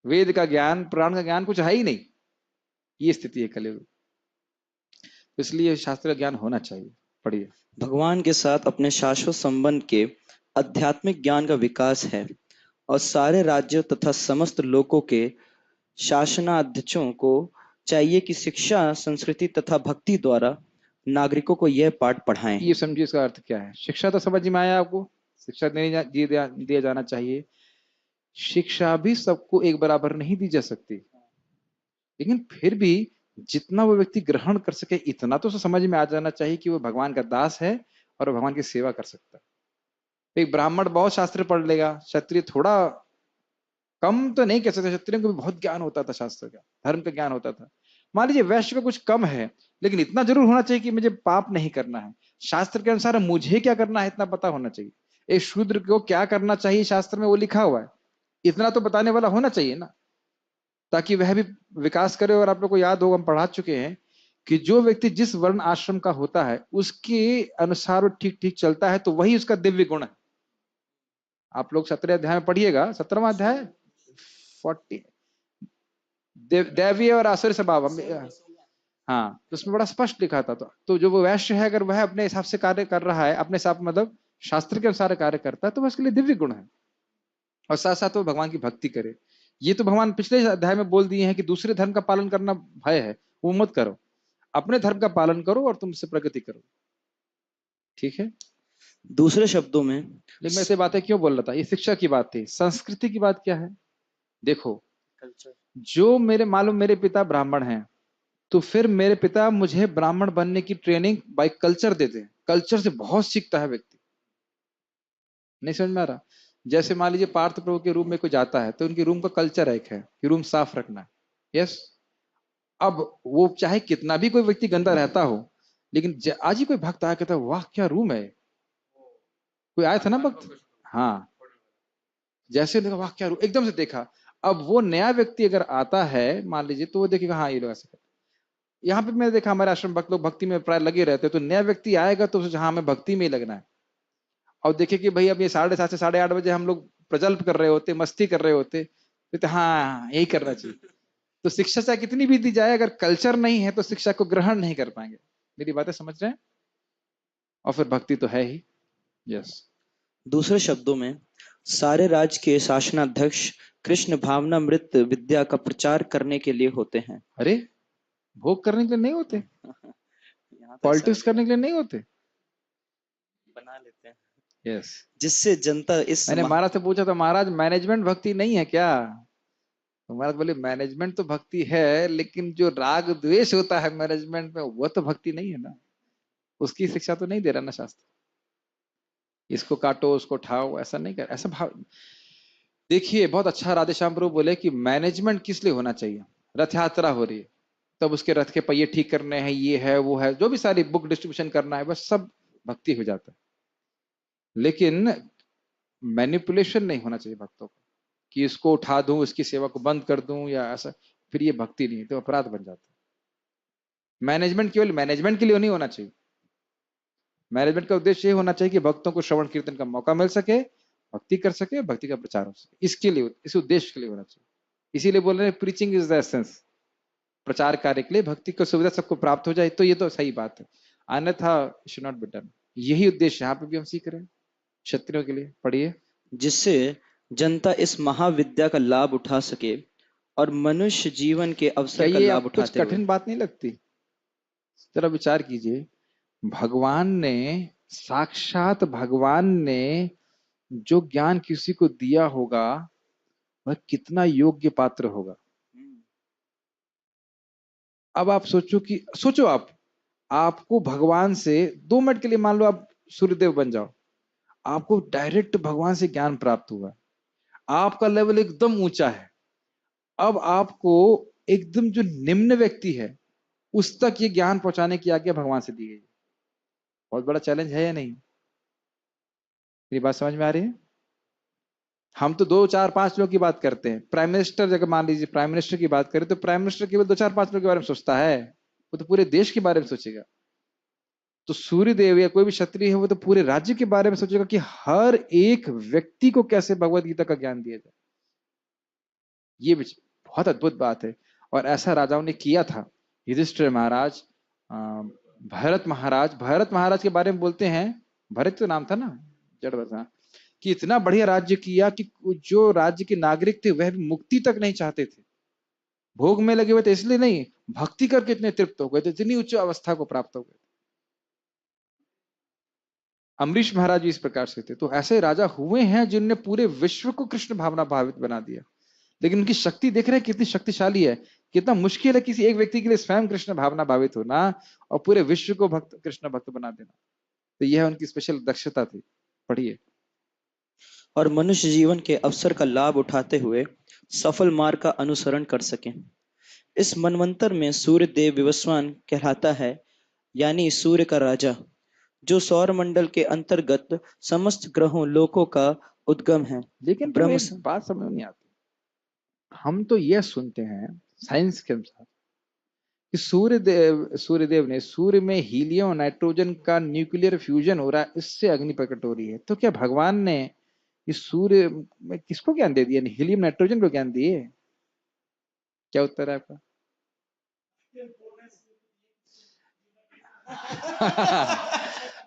वेद का ज्ञान, पुराण का ज्ञान कुछ है ही नहीं। ये स्थिति है कलयुग, इसलिए शास्त्र ज्ञान होना चाहिए। पढ़िए। भगवान के साथ अपने शाश्वत संबंध के आध्यात्मिक ज्ञान का विकास है, और सारे राज्यों तथा समस्त लोकों के शासनाध्यक्षों को चाहिए कि शिक्षा, संस्कृति तथा भक्ति द्वारा नागरिकों को यह पाठ पढ़ाएं। ये समझिए इसका अर्थ क्या है। शिक्षा तो समझ में आया आपको, शिक्षा दिया जाना चाहिए। शिक्षा भी सबको एक बराबर नहीं दी जा सकती, लेकिन फिर भी जितना वो व्यक्ति ग्रहण कर सके इतना तो समझ में आ जाना चाहिए कि वो भगवान का दास है और भगवान की सेवा कर सकता है। एक ब्राह्मण बहुत शास्त्र पढ़ लेगा, क्षत्रिय थोड़ा कम तो नहीं कह सकते, क्षत्रियों को भी बहुत ज्ञान होता था, शास्त्र का, धर्म का ज्ञान होता था। मान लीजिए वैश्य का कुछ कम है, लेकिन इतना जरूर होना चाहिए कि मुझे पाप नहीं करना है, शास्त्र के अनुसार मुझे क्या करना है इतना पता होना चाहिए। एक शूद्र को क्या करना चाहिए शास्त्र में वो लिखा हुआ है, इतना तो बताने वाला होना चाहिए ना, ताकि वह भी विकास करे। और आप लोग को याद होगा, हम पढ़ा चुके हैं कि जो व्यक्ति जिस वर्ण आश्रम का होता है उसके अनुसार वो ठीक ठीक चलता है, तो वही उसका दिव्य गुण है। आप लोग 17 अध्याय में पढ़िएगा, 17वां अध्याय 40 दैवीय और आसुरी स्वभाव, हाँ, तो उसमें बड़ा स्पष्ट लिखा था। तो जो वो वैश्य है, अगर वह अपने हिसाब से कार्य कर रहा है, अपने हिसाब मतलब शास्त्र के अनुसार कार्य करता है, तो वह उसके लिए दिव्य गुण है। और साथ साथ वो भगवान की भक्ति करे। ये तो भगवान पिछले अध्याय में बोल दिए हैं कि दूसरे धर्म का पालन करना भय है, वो मत करो, अपने धर्म का पालन करो और तुमसे प्रगति करो। ठीक है। दूसरे शब्दों में, लेकिन मैं ऐसे बातें क्यों बोल रहा था, ये शिक्षा की बात थी। संस्कृति की बात क्या है? देखो, जो मेरे मालूम मेरे पिता ब्राह्मण हैं, तो फिर मेरे पिता मुझे ब्राह्मण बनने की ट्रेनिंग बाय कल्चर देते हैं। कल्चर से बहुत सीखता है व्यक्ति। नहीं समझ में आ रहा? जैसे मान लीजिए पार्थ प्रभु के रूम में कोई जाता है तो उनकी रूम का कल्चर एक है कि रूम साफ रखना है। यस। अब वो चाहे कितना भी कोई व्यक्ति गंदा रहता हो, लेकिन आज ही कोई भक्त आया कहता है वाह क्या रूम है। कोई आया था ना भक्त, हाँ, जैसे देखा वाह क्या रूम, एकदम से देखा। अब वो नया व्यक्ति अगर आता है मान लीजिए तो वो देखेगा हाँ ये लोग ऐसे करते। यहाँ पे मैंने देखा हमारे आश्रम भक्त लोग भक्ति में प्राय लगे रहते हैं, तो नया व्यक्ति आएगा तो उसे हाँ हमें भक्ति में ही लगना है। और देखिए कि भाई अब ये 7:30 से 8:30 बजे हम लोग प्रजल्प कर रहे होते, मस्ती कर रहे होते, तो हाँ यही करना चाहिए। तो शिक्षा चाहे कितनी भी दी जाए, अगर कल्चर नहीं है तो शिक्षा को ग्रहण नहीं कर पाएंगे। मेरी बातें समझ रहे हैं? और फिर भक्ति तो है ही। यस। दूसरे शब्दों में, सारे राज्य के शासनाध्यक्ष कृष्ण भावनामृत विद्या का प्रचार करने के लिए होते हैं। अरे भोग करने के लिए नहीं होते, यहाँ तो पॉलिटिक्स ऐसा करने के लिए नहीं होते। बना लेते हैं यस। जिससे जनता इस मैंने महाराज से पूछा तो महाराज मैनेजमेंट भक्ति नहीं है क्या? तो महाराज बोले मैनेजमेंट तो भक्ति है, लेकिन जो राग द्वेष होता है मैनेजमेंट में वो तो भक्ति नहीं है ना। उसकी शिक्षा तो नहीं दे रहा ना शास्त्र। इसको काटो उसको ठाओ ऐसा नहीं कर, ऐसा भाव। देखिए बहुत अच्छा राधेश्याम प्रभु बोले कि मैनेजमेंट किस लिए होना चाहिए। रथ यात्रा हो रही है, तब उसके रथ के पहिए ठीक करने हैं, ये है वो है, जो भी सारी बुक डिस्ट्रीब्यूशन करना है, बस सब भक्ति हो जाता है। लेकिन मैनिपुलेशन नहीं होना चाहिए भक्तों को कि इसको उठा दूं इसकी सेवा को बंद कर दूं या ऐसा, फिर ये भक्ति नहीं है, तो अपराध बन जाता है। मैनेजमेंट केवल मैनेजमेंट के लिए नहीं होना चाहिए। मैनेजमेंट का उद्देश्य ये होना चाहिए कि भक्तों को श्रवण कीर्तन का मौका मिल सके, भक्ति कर सके, भक्ति का प्रचार हो सके, इसके लिए, इस उद्देश्य के लिए होना चाहिए। इसीलिए बोल रहे हैं प्रीचिंग इज द एसेंस। प्रचार कार्य के लिए भक्ति की सुविधा सबको प्राप्त हो जाए तो ये तो सही बात है, अन्यथा शुड नॉट बी डन। यही उद्देश्य यहाँ पे भी हम सीख रहे हैं क्षत्रियों के लिए। पढ़िए। जिससे जनता इस महाविद्या का लाभ उठा सके और मनुष्य जीवन के क्या अवसर का ये लाभ आप कुछ उठाते हुए। कठिन बात नहीं लगती? जरा विचार कीजिए, भगवान ने, साक्षात भगवान ने जो ज्ञान किसी को दिया होगा वह कितना योग्य पात्र होगा। अब आप सोचो आप, आपको भगवान से 2 मिनट के लिए मान लो आप सूर्यदेव बन जाओ, आपको डायरेक्ट भगवान से ज्ञान प्राप्त हुआ, आपका लेवल एकदम ऊंचा है। अब आपको एकदम जो निम्न व्यक्ति है उस तक ये ज्ञान पहुंचाने की आज्ञा भगवान से दी गई। बहुत बड़ा चैलेंज है या नहीं? मेरी बात समझ में आ रही है? हम तो 2 4 5 लोग की बात करते हैं। प्राइम मिनिस्टर, अगर मान लीजिए प्राइम मिनिस्टर की बात करें तो प्राइम मिनिस्टर केवल 2 4 5 लोग के बारे में सोचता है, वो तो पूरे देश के बारे में सोचेगा। तो सूर्यदेव या कोई भी क्षत्रिय है वो तो पूरे राज्य के बारे में सोचेगा कि हर एक व्यक्ति को कैसे भगवत गीता का ज्ञान दिया जाए। ये बहुत अद्भुत बात है, और ऐसा राजाओं ने किया था। युधिष्ठिर महाराज, भरत महाराज के बारे में बोलते हैं, भरत तो नाम था ना, जड़, कि इतना बढ़िया राज्य किया कि जो राज्य के नागरिक थे वह भी मुक्ति तक नहीं चाहते थे, भोग में लगे हुए थे, इसलिए नहीं, भक्ति करके इतने तृप्त हो गए थे, इतनी उच्च अवस्था को प्राप्त हो गए। अम्बरीश महाराज भी इस प्रकार से थे। तो ऐसे राजा हुए हैं जिनने पूरे विश्व को कृष्ण भावना भावित बना दिया। लेकिन उनकी शक्ति देख रहे हैं कितनी शक्तिशाली है, कितना मुश्किल है किसी एक व्यक्ति के लिए स्वयं कृष्ण भावना भावित होना और पूरे विश्व को कृष्ण भक्त बना देना। तो यह उनकी स्पेशल दक्षता थी। पढ़िए। और मनुष्य जीवन के अवसर का लाभ उठाते हुए सफल मार्ग का अनुसरण कर सके। इस मनवंतर में सूर्य देव विवस्वान कहलाता है, यानी सूर्य का राजा, जो सौर मंडल के अंतर्गत समस्त ग्रहों लोकों का उद्गम है। लेकिन तो एक बात समझ नहीं आती, हम तो यह सुनते हैं साइंस के अनुसार कि सूर्यदेव ने, सूर्य में हीलियम नाइट्रोजन का न्यूक्लियर फ्यूजन हो रहा है, इससे अग्नि प्रकट हो रही है। तो क्या भगवान ने इस सूर्य में किसको ज्ञान दे दिया, हीलियम नाइट्रोजन को ज्ञान दिए? क्या उत्तर है आपका?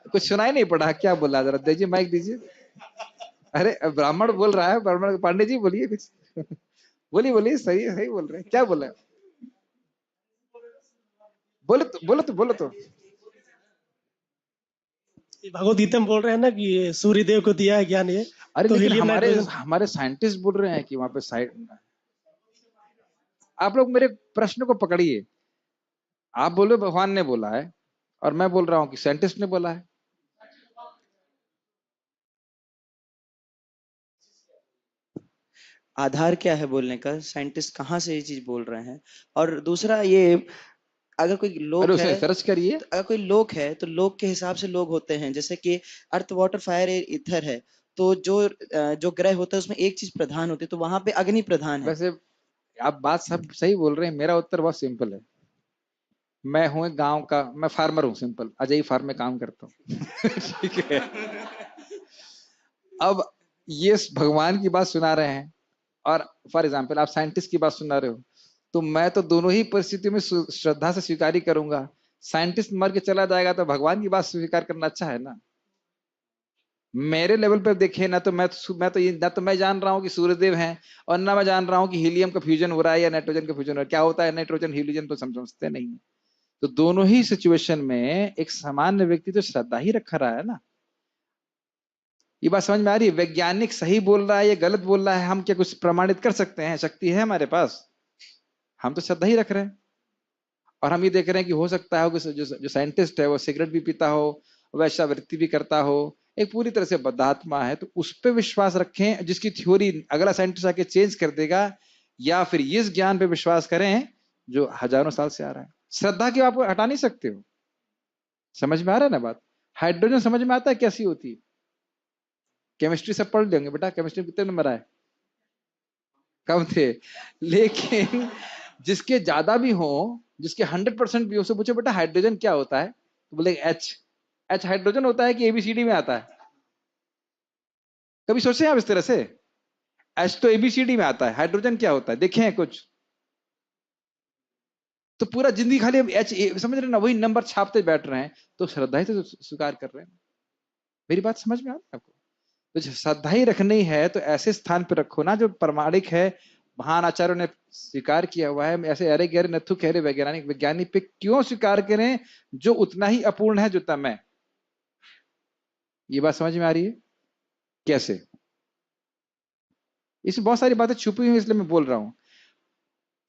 कुछ सुनाई नहीं पड़ा, क्या बोला, जरा दीजिए माइक दीजिए। अरे ब्राह्मण बोल रहा है, ब्राह्मण पांडे जी बोलिए कुछ। बोलिए सही सही बोल रहे हैं, क्या बोल रहे हैं? बोलो तो। भगवत गीता में बोल रहे हैं ना कि सूर्यदेव को दिया है ज्ञान ये। अरे तो लेकिन हमारे साइंटिस्ट बोल रहे हैं कि वहां पे साइड। आप लोग मेरे प्रश्न को पकड़िए। आप बोलो भगवान ने बोला है और मैं बोल रहा हूं कि साइंटिस्ट ने बोला है। आधार क्या है बोलने का, साइंटिस्ट कहाँ से ये चीज बोल रहे हैं। और दूसरा ये, अगर कोई अरे लोक उसे है, सर्च करिए। तो अगर कोई लोक है तो लोक के हिसाब से लोग होते हैं, जैसे कि अर्थ वाटर फायर ईथर है, तो जो ग्रह होता है उसमें एक चीज प्रधान होती है, तो वहां पे अग्नि प्रधान है। वैसे आप बात सब सही बोल रहे हैं, मेरा उत्तर बहुत सिंपल है। मैं हूं एक गांव का, मैं फार्मर हूं, सिंपल, अजय फार्म में काम करता हूँ। ठीक है। अब ये भगवान की बात सुना रहे हैं और फॉर एग्जाम्पल आप साइंटिस्ट की बात सुना रहे हो, तो मैं तो दोनों ही परिस्थितियों में श्रद्धा से स्वीकार ही करूंगा। साइंटिस्ट मर के चला जाएगा तो भगवान की बात स्वीकार करना अच्छा है ना। मेरे लेवल पर देखे ना, तो मैं तो ये ना, तो मैं जान रहा हूँ कि सूर्यदेव हैं, और ना मैं जान रहा हूँ कि हीलियम का फ्यूजन हो रहा है या नाइट्रोजन का फ्यूजन हो रहा है। क्या होता है नाइट्रोजन हीलियम तो समझते नहीं है। तो दोनों ही सिचुएशन में एक सामान्य व्यक्ति तो श्रद्धा ही रखा रहा है ना। ये बात समझ में आ रही है? वैज्ञानिक सही बोल रहा है या गलत बोल रहा है, हम क्या कुछ प्रमाणित कर सकते हैं? शक्ति है हमारे पास? हम तो श्रद्धा ही रख रहे हैं। और हम ये देख रहे हैं कि हो सकता है कि जो साइंटिस्ट है वो सिगरेट भी पीता हो, वैश्यावृत्ति भी करता हो, एक पूरी तरह से बद्धात्मा है, तो उस पर विश्वास रखें जिसकी थ्योरी अगला साइंटिस्ट आके चेंज कर देगा, या फिर इस ज्ञान पे विश्वास करें जो हजारों साल से आ रहा है। श्रद्धा की आप हटा नहीं सकते हो। समझ में आ रहा है ना बात? हाइड्रोजन समझ में आता है कैसी होती है? केमिस्ट्री सब पढ़ लेंगे बेटा, केमिस्ट्री कितने नंबर आए? कम थे। लेकिन जिसके ज्यादा भी हो, जिसके 100% भी हो, उससे पूछो बेटा हाइड्रोजन क्या होता है, तो बोले एच। एच हाइड्रोजन होता है कि एबीसीडी में आता है? कभी सोचे आप इस तरह से? एच तो एबीसीडी में आता है, हाइड्रोजन क्या होता है देखे हैं कुछ? तो पूरा जिंदगी खाली एच, समझ रहे ना, वही नंबर छापते बैठ रहे हैं, तो श्रद्धा ही तो स्वीकार कर रहे हैं। मेरी बात समझ में आ रही है आपको? तो श्रद्धा ही रखनी है तो ऐसे स्थान पर रखो ना जो प्रमाणिक है, महान आचार्यों ने स्वीकार किया हुआ है। ऐसे अरे गहरे नथु खहरे वैज्ञानिक वैज्ञानिक पे क्यों स्वीकार करें जो उतना ही अपूर्ण है जो मैं? ये बात समझ में आ रही है कैसे? इसमें बहुत सारी बातें छुपी हुई, इसलिए मैं बोल रहा हूं।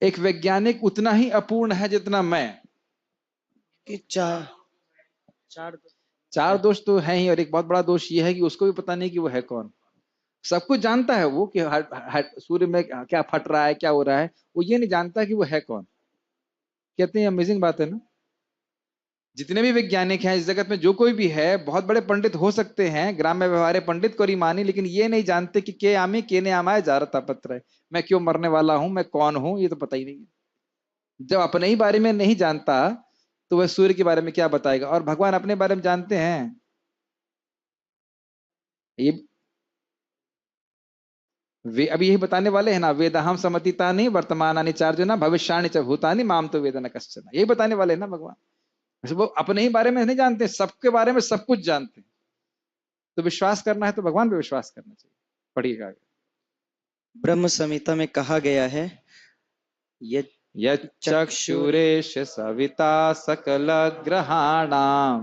एक वैज्ञानिक उतना ही अपूर्ण है जितना मैं। कि चार चार दोष तो है ही, और एक बहुत बड़ा दोष ये है कि उसको भी पता नहीं कि वो है कौन। सब कुछ जानता है वो कि सूर्य में क्या फट रहा है, क्या हो रहा है, वो ये नहीं जानता कि वो है कौन। कहते हैं अमेजिंग बात है ना। जितने भी वैज्ञानिक हैं इस जगत में, जो कोई भी है, बहुत बड़े पंडित हो सकते हैं, ग्राम्य व्यवहार पंडित को मानी, लेकिन ये नहीं जानते कि के आमी के ने आमाय जारता पत्र है, मैं क्यों मरने वाला हूं, मैं कौन हूं, ये तो पता ही नहीं है। जब अपने ही बारे में नहीं जानता तो वह सूर्य के बारे में क्या बताएगा? और भगवान अपने बारे में जानते हैं। ये वे अभी यही बताने वाले हैं ना, वेदहम समतीता नहीं वर्तमानानि चार्जुना भविष्याणि च भूतानि माम तो वेद न कश्चन, यही बताने वाले हैं ना भगवान। वैसे वो अपने ही बारे में नहीं जानते, सबके बारे में सब कुछ जानते हैं। तो विश्वास करना है तो भगवान पे विश्वास करना चाहिए। पढ़िएगा आगे। ब्रह्म संहिता में कहा गया है, यक्षुरेश सविता सकल ग्रहाणाम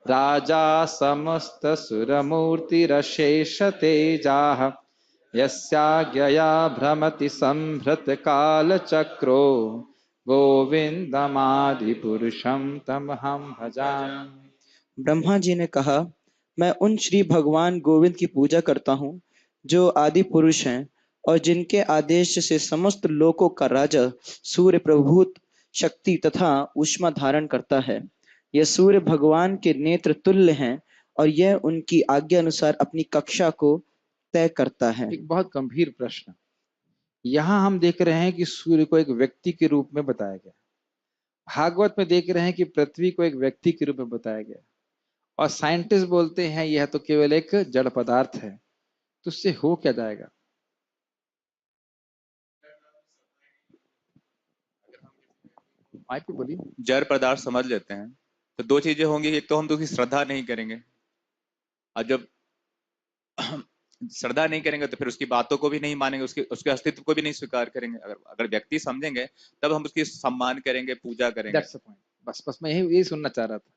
राजा समस्त सुरमूर्तिरशेष तेजाः यस्याज्ञया भ्रमति संभृत काल चक्रो गोविंदमादि पुरुषम तमहं भजामि। ब्रह्मा जी ने कहा, मैं उन श्री भगवान गोविंद की पूजा करता हूँ जो आदि पुरुष हैं और जिनके आदेश से समस्त लोकों का राजा सूर्य प्रभुत शक्ति तथा ऊष्मा धारण करता है। यह सूर्य भगवान के नेत्र तुल्य हैं और यह उनकी आज्ञा अनुसार अपनी कक्षा को तय करता है। एक बहुत गंभीर प्रश्न। यहां हम देख रहे हैं कि सूर्य को एक व्यक्ति के रूप में बताया गया, भागवत में देख रहे हैं कि पृथ्वी को एक व्यक्ति के रूप में बताया गया, और साइंटिस्ट बोलते हैं यह तो केवल एक जड़ पदार्थ है। तो उससे हो क्या जाएगा? बोलिए। जड़ पदार्थ समझ लेते हैं तो दो चीजें होंगी, एक तो हम तो उसकी श्रद्धा नहीं करेंगे, और जब श्रद्धा नहीं करेंगे तो फिर उसकी बातों को भी नहीं मानेंगे, उसके अस्तित्व को भी नहीं स्वीकार करेंगे। अगर व्यक्ति समझेंगे तब हम उसकी सम्मान करेंगे, पूजा करेंगे। That's the point. बस मैं यही सुनना चाह रहा था।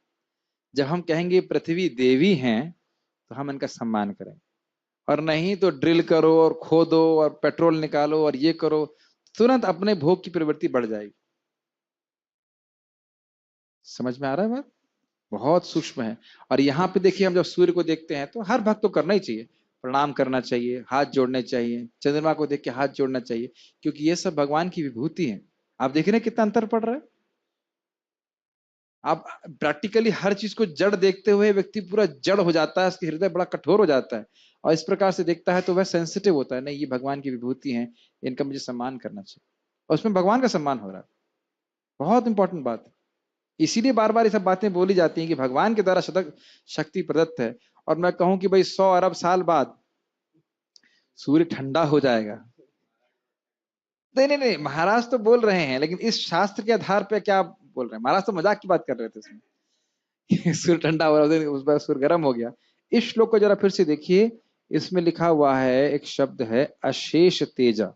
जब हम कहेंगे पृथ्वी देवी हैं तो हम इनका सम्मान करेंगे, और नहीं तो ड्रिल करो और खोदो और पेट्रोल निकालो और ये करो, तुरंत अपने भोग की प्रवृत्ति बढ़ जाएगी। समझ में आ रहा है बात? बहुत सूक्ष्म है। और यहाँ पे देखिए, हम जब सूर्य को देखते हैं तो हर भक्त को करना ही चाहिए, प्रणाम करना चाहिए, हाथ जोड़ने चाहिए, चंद्रमा को देख के हाथ जोड़ना चाहिए, क्योंकि ये सब भगवान की विभूति है। आप देख रहे हैं कितना अंतर पड़ रहा है। आप प्रैक्टिकली हर चीज को जड़ देखते हुए व्यक्ति पूरा जड़ हो जाता है, उसके हृदय बड़ा कठोर हो जाता है, और इस प्रकार से देखता है तो वह सेंसिटिव होता है, नहीं ये भगवान की विभूति है, इनका मुझे सम्मान करना चाहिए, और उसमें भगवान का सम्मान हो रहा है। बहुत इंपॉर्टेंट बात है। इसीलिए बार बार ये सब बातें बोली जाती हैं कि भगवान के द्वारा शक्ति प्रदत्त है। और मैं कहूं कि भाई 100 अरब साल बाद सूर्य ठंडा हो जाएगा। नहीं, महाराज तो बोल रहे हैं, लेकिन इस शास्त्र के आधार पे क्या बोल रहे हैं? महाराज तो मजाक की बात कर रहे थे इसमें। सूर्य ठंडा हो रहा है, उस बार सूर्य गर्म हो गया। इस श्लोक को जरा फिर से देखिए, इसमें लिखा हुआ है, एक शब्द है अशेष तेजा।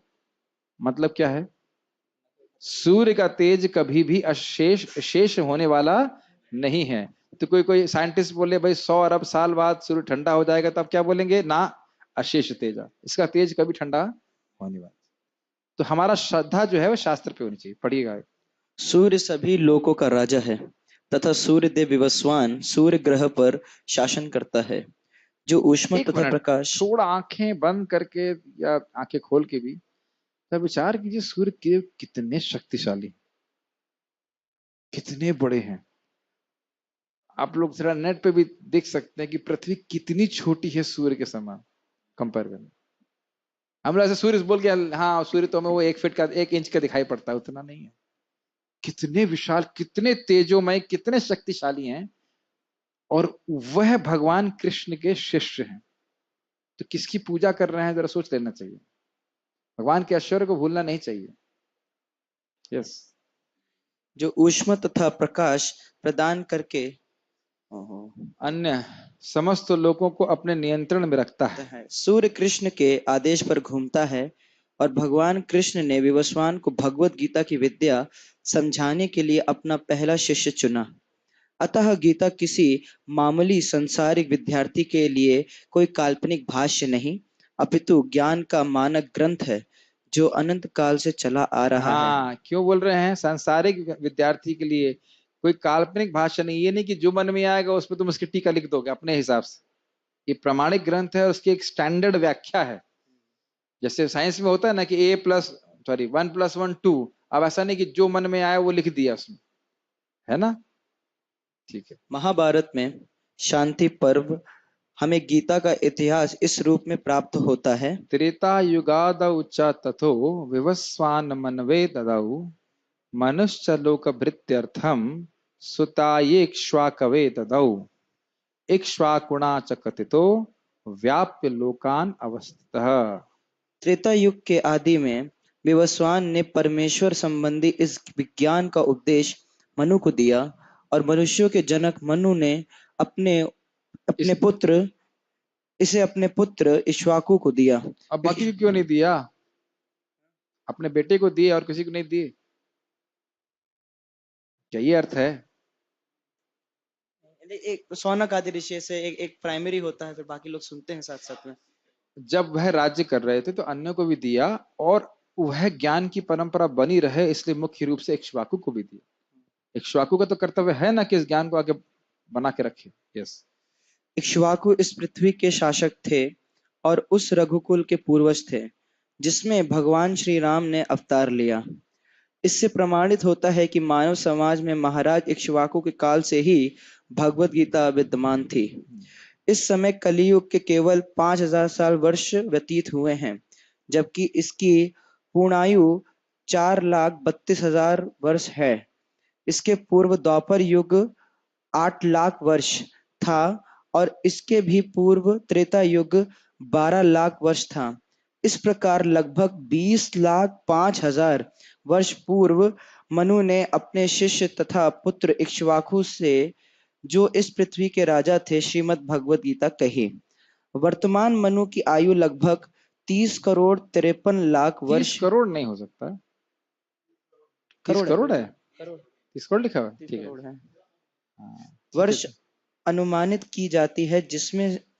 मतलब क्या है? सूर्य का तेज कभी भी शेष होने वाला नहीं है। तो कोई साइंटिस्ट बोले भाई 100 अरब साल बाद सूर्य ठंडा हो जाएगा, तब क्या बोलेंगे? ना अशेष तेजा, इसका तेज कभी ठंडा होने वाला। तो हमारा श्रद्धा जो है वो शास्त्र पे होनी चाहिए। पढ़िएगा। सूर्य सभी लोकों का राजा है तथा सूर्य देव विवस्वान सूर्य ग्रह पर शासन करता है, जो ऊष्मा तथा प्रकाश। थोड़ा आंखें बंद करके या आंखें खोल के भी तब विचार कीजिए, सूर्य के कितने शक्तिशाली, कितने बड़े हैं। आप लोग जरा नेट पे भी देख सकते हैं कि पृथ्वी कितनी छोटी है सूर्य के समान कंपेयर करने। हम लोग ऐसे सूर्य बोल के हाँ सूर्य तो हमें वो 1 फीट का 1 इंच का दिखाई पड़ता है, उतना नहीं है। कितने विशाल, कितने तेजोमय, कितने शक्तिशाली हैं, और वह भगवान कृष्ण के शिष्य हैं। तो किसकी पूजा कर रहे हैं, जरा सोच लेना चाहिए। भगवान के ऐश्वर्य को भूलना नहीं चाहिए। यस। जो ऊष्मा तथा प्रकाश प्रदान करके अन्य समस्त लोगों को अपने नियंत्रण में रखता है। सूर्य कृष्ण के आदेश पर घूमता है, और भगवान कृष्ण ने विवस्वान को भगवत गीता की विद्या समझाने के लिए अपना पहला शिष्य चुना। अतः गीता किसी मामूली संसारिक विद्यार्थी के लिए कोई काल्पनिक भाष्य नहीं, अपितु ज्ञान का मानक ग्रंथ है जो अनंत काल से चला आ रहा है। क्यों बोल रहे हैं सांसारिक विद्यार्थी के लिए कोई काल्पनिक भाष्य नहीं? ये नहीं कि जो मन में आएगा उस पर तुम उसकी टीका लिख दोगे अपने हिसाब से। ये प्रमाणिक ग्रंथ है और उसकी एक स्टैंडर्ड व्याख्या है। जैसे साइंस में होता है ना कि 1 + 1 2। अब ऐसा नहीं कि जो मन में आया वो लिख दिया उसमें, है ना? ठीक है। महाभारत में शांति पर्व हमें गीता का इतिहास इस रूप में प्राप्त होता है। त्रेता युगादौ च तथो विवस्वान मनवे ददौ मनुश्च लोकभृत्यर्थम सुतायेक्ष्वाकवे ददौ इक्ष्वाकुणा च कथितो व्याप्य लोकान अवस्थितः। त्रेता युग के आदि में विवस्वान ने परमेश्वर संबंधी इस विज्ञान का उपदेश मनु को दिया, और मनुष्यों के जनक मनु ने अपने पुत्र इक्ष्वाकु को दिया। अब बाकी को क्यों नहीं दिया? अपने बेटे को दिए और किसी को नहीं दिए, क्या ये अर्थ है? एक सौनक आदि ऋषि से एक प्राइमरी होता है, फिर बाकी लोग सुनते हैं साथ साथ में। जब वह राज्य कर रहे थे तो अन्य को भी दिया, और वह ज्ञान की परंपरा बनी रहे इसलिए मुख्य रूप से इक्ष्वाकु को भी दिया। इक्ष्वाकु का तो कर्तव्य है ना कि इस ज्ञान को आगे बना के रखे। यस। इक्ष्वाकु इस पृथ्वी के शासक थे और उस रघुकुल के पूर्वज थे जिसमें भगवान श्री राम ने अवतार लिया। इससे प्रमाणित होता है कि मानव समाज में महाराज इक्ष्वाकु के काल से ही भगवत गीता विद्यमान थी। इस समय कलियुग के केवल 5000 साल वर्ष व्यतीत हुए हैं, जबकि इसकी पूर्णायु 4,32,000 वर्ष है। इसके पूर्व द्वापर युग 8 लाख वर्ष था, और इसके भी पूर्व त्रेता युग 12 लाख वर्ष था। इस प्रकार लगभग 20,05,000 वर्ष पूर्व मनु ने अपने शिष्य तथा पुत्र इक्ष्वाकु से, जो इस पृथ्वी के राजा थे, श्रीमद् भगवत गीता कही। वर्तमान मनु की आयु लगभग 30 करोड़ 53 लाख वर्ष। 30 करोड़ नहीं हो सकता। 30 करोड़ है। 30 करोड़ लिखा हुआ है, ठीक है। वर्ष अनुमानित की जाती है,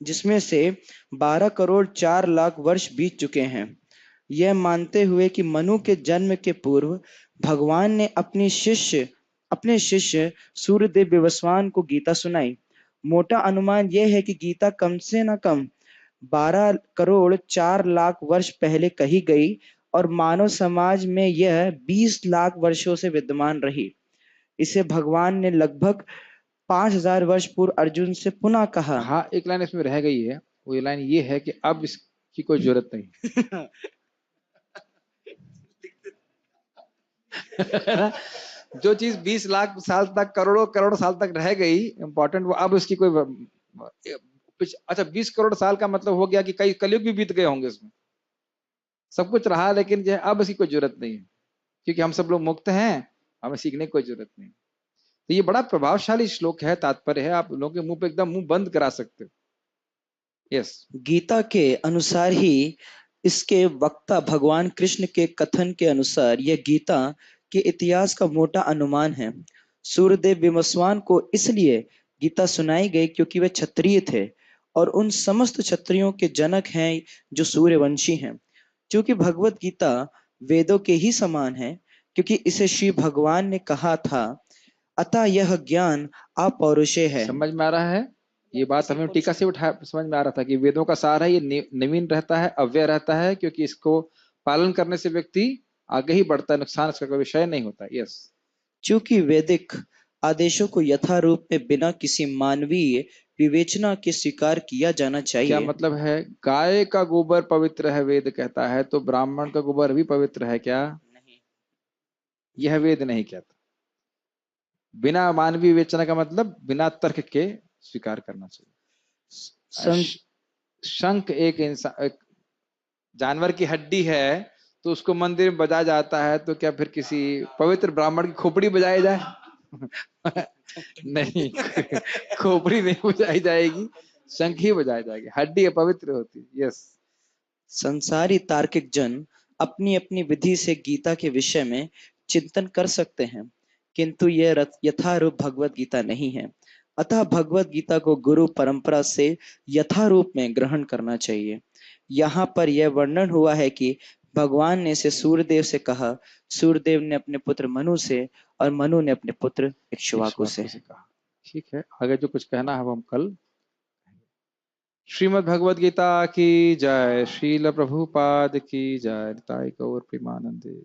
जिसमें से 12 करोड़ 4 लाख वर्ष बीत चुके हैं। यह मानते हुए कि मनु के जन्म के पूर्व भगवान ने अपने शिष्य सूर्यदेव विवस्वान को गीता सुनाई। मोटा अनुमान यह है कि गीता कम से न कम 12 करोड़ 4 लाख वर्ष पहले कही गई और मानव समाज में यह 20 लाख वर्षों से विद्यमान रही। इसे भगवान ने लगभग 5000 वर्ष पूर्व अर्जुन से पुनः कहा। हाँ, एक लाइन इसमें रह गई है, वो लाइन ये है कि अब इसकी कोई जरूरत नहीं। जो चीज 20 लाख साल तक, करोड़ों करोड़ साल तक रह गई इंपॉर्टेंट, वो अब उसकी कोई अच्छा 20 करोड़ साल का मतलब हो गया कि कई कलयुग भी बीत गए होंगे, उसमें सब कुछ रहा, लेकिन जो है अब इसकी कोई जरूरत नहीं है, क्योंकि हम सब लोग मुक्त हैं, हमें सीखने की कोई जरूरत नहीं। तो ये बड़ा प्रभावशाली श्लोक है, तात्पर्य है, आप लोगों के मुंह पे एकदम मुंह बंद करा सकते हो। यस, गीता के अनुसार ही इसके वक्ता भगवान कृष्ण के कथन के अनुसार यह गीता के इतिहास का मोटा अनुमान है। सूर्यदेव विमस्वान को इसलिए गीता सुनाई गई क्योंकि वे क्षत्रिय थे और उन समस्त क्षत्रियों के जनक हैं जो सूर्यवंशी हैं। क्योंकि भगवत गीता वेदों के ही समान है, क्योंकि इसे श्री भगवान ने कहा था, अतः यह ज्ञान अपौरुषेय है। समझ में आ रहा है? ये बात हमें टीका से उठा समझ में आ रहा था कि वेदों का सार है, ये नवीन रहता है, अव्यय रहता है, क्योंकि इसको पालन करने से व्यक्ति आगे ही बढ़ता है, नुकसान इसका कोई विषय नहीं होता। यस, चूंकि वैदिक आदेशों को यथारूप में बिना किसी मानवीय विवेचना के स्वीकार किया जाना चाहिए। क्या मतलब है? गाय का गोबर पवित्र है वेद कहता है, तो ब्राह्मण का गोबर भी पवित्र है क्या? नहीं। यह वेद नहीं कहता। बिना मानवीय विवेचना का मतलब बिना तर्क के स्वीकार करना चाहिए। शंख एक इंसान, एक जानवर की हड्डी है, तो उसको मंदिर में बजाया जाता है, तो क्या फिर किसी पवित्र ब्राह्मण की खोपड़ी बजाई जाए? नहीं, खोपड़ी नहीं बजाई जाएगी, शंख ही बजाया जाएगी, हड्डी पवित्र होती है। यस, संसारी तार्किक जन अपनी अपनी विधि से गीता के विषय में चिंतन कर सकते हैं, किंतु यह यथारूप भगवत गीता नहीं है। अतः भगवत गीता को गुरु परंपरा से यथारूप में ग्रहण करना चाहिए। यहाँ पर यह वर्णन हुआ है कि भगवान ने इसे सूर्यदेव से कहा, सूर्यदेव ने अपने पुत्र मनु से, और मनु ने अपने पुत्र इक्ष्वाकु से कहा। ठीक है, आगे जो कुछ कहना है वो हम कल। श्रीमद् भगवद गीता की जय, श्रील प्रभुपाद की जय, निताई गौर प्रेमानंदे।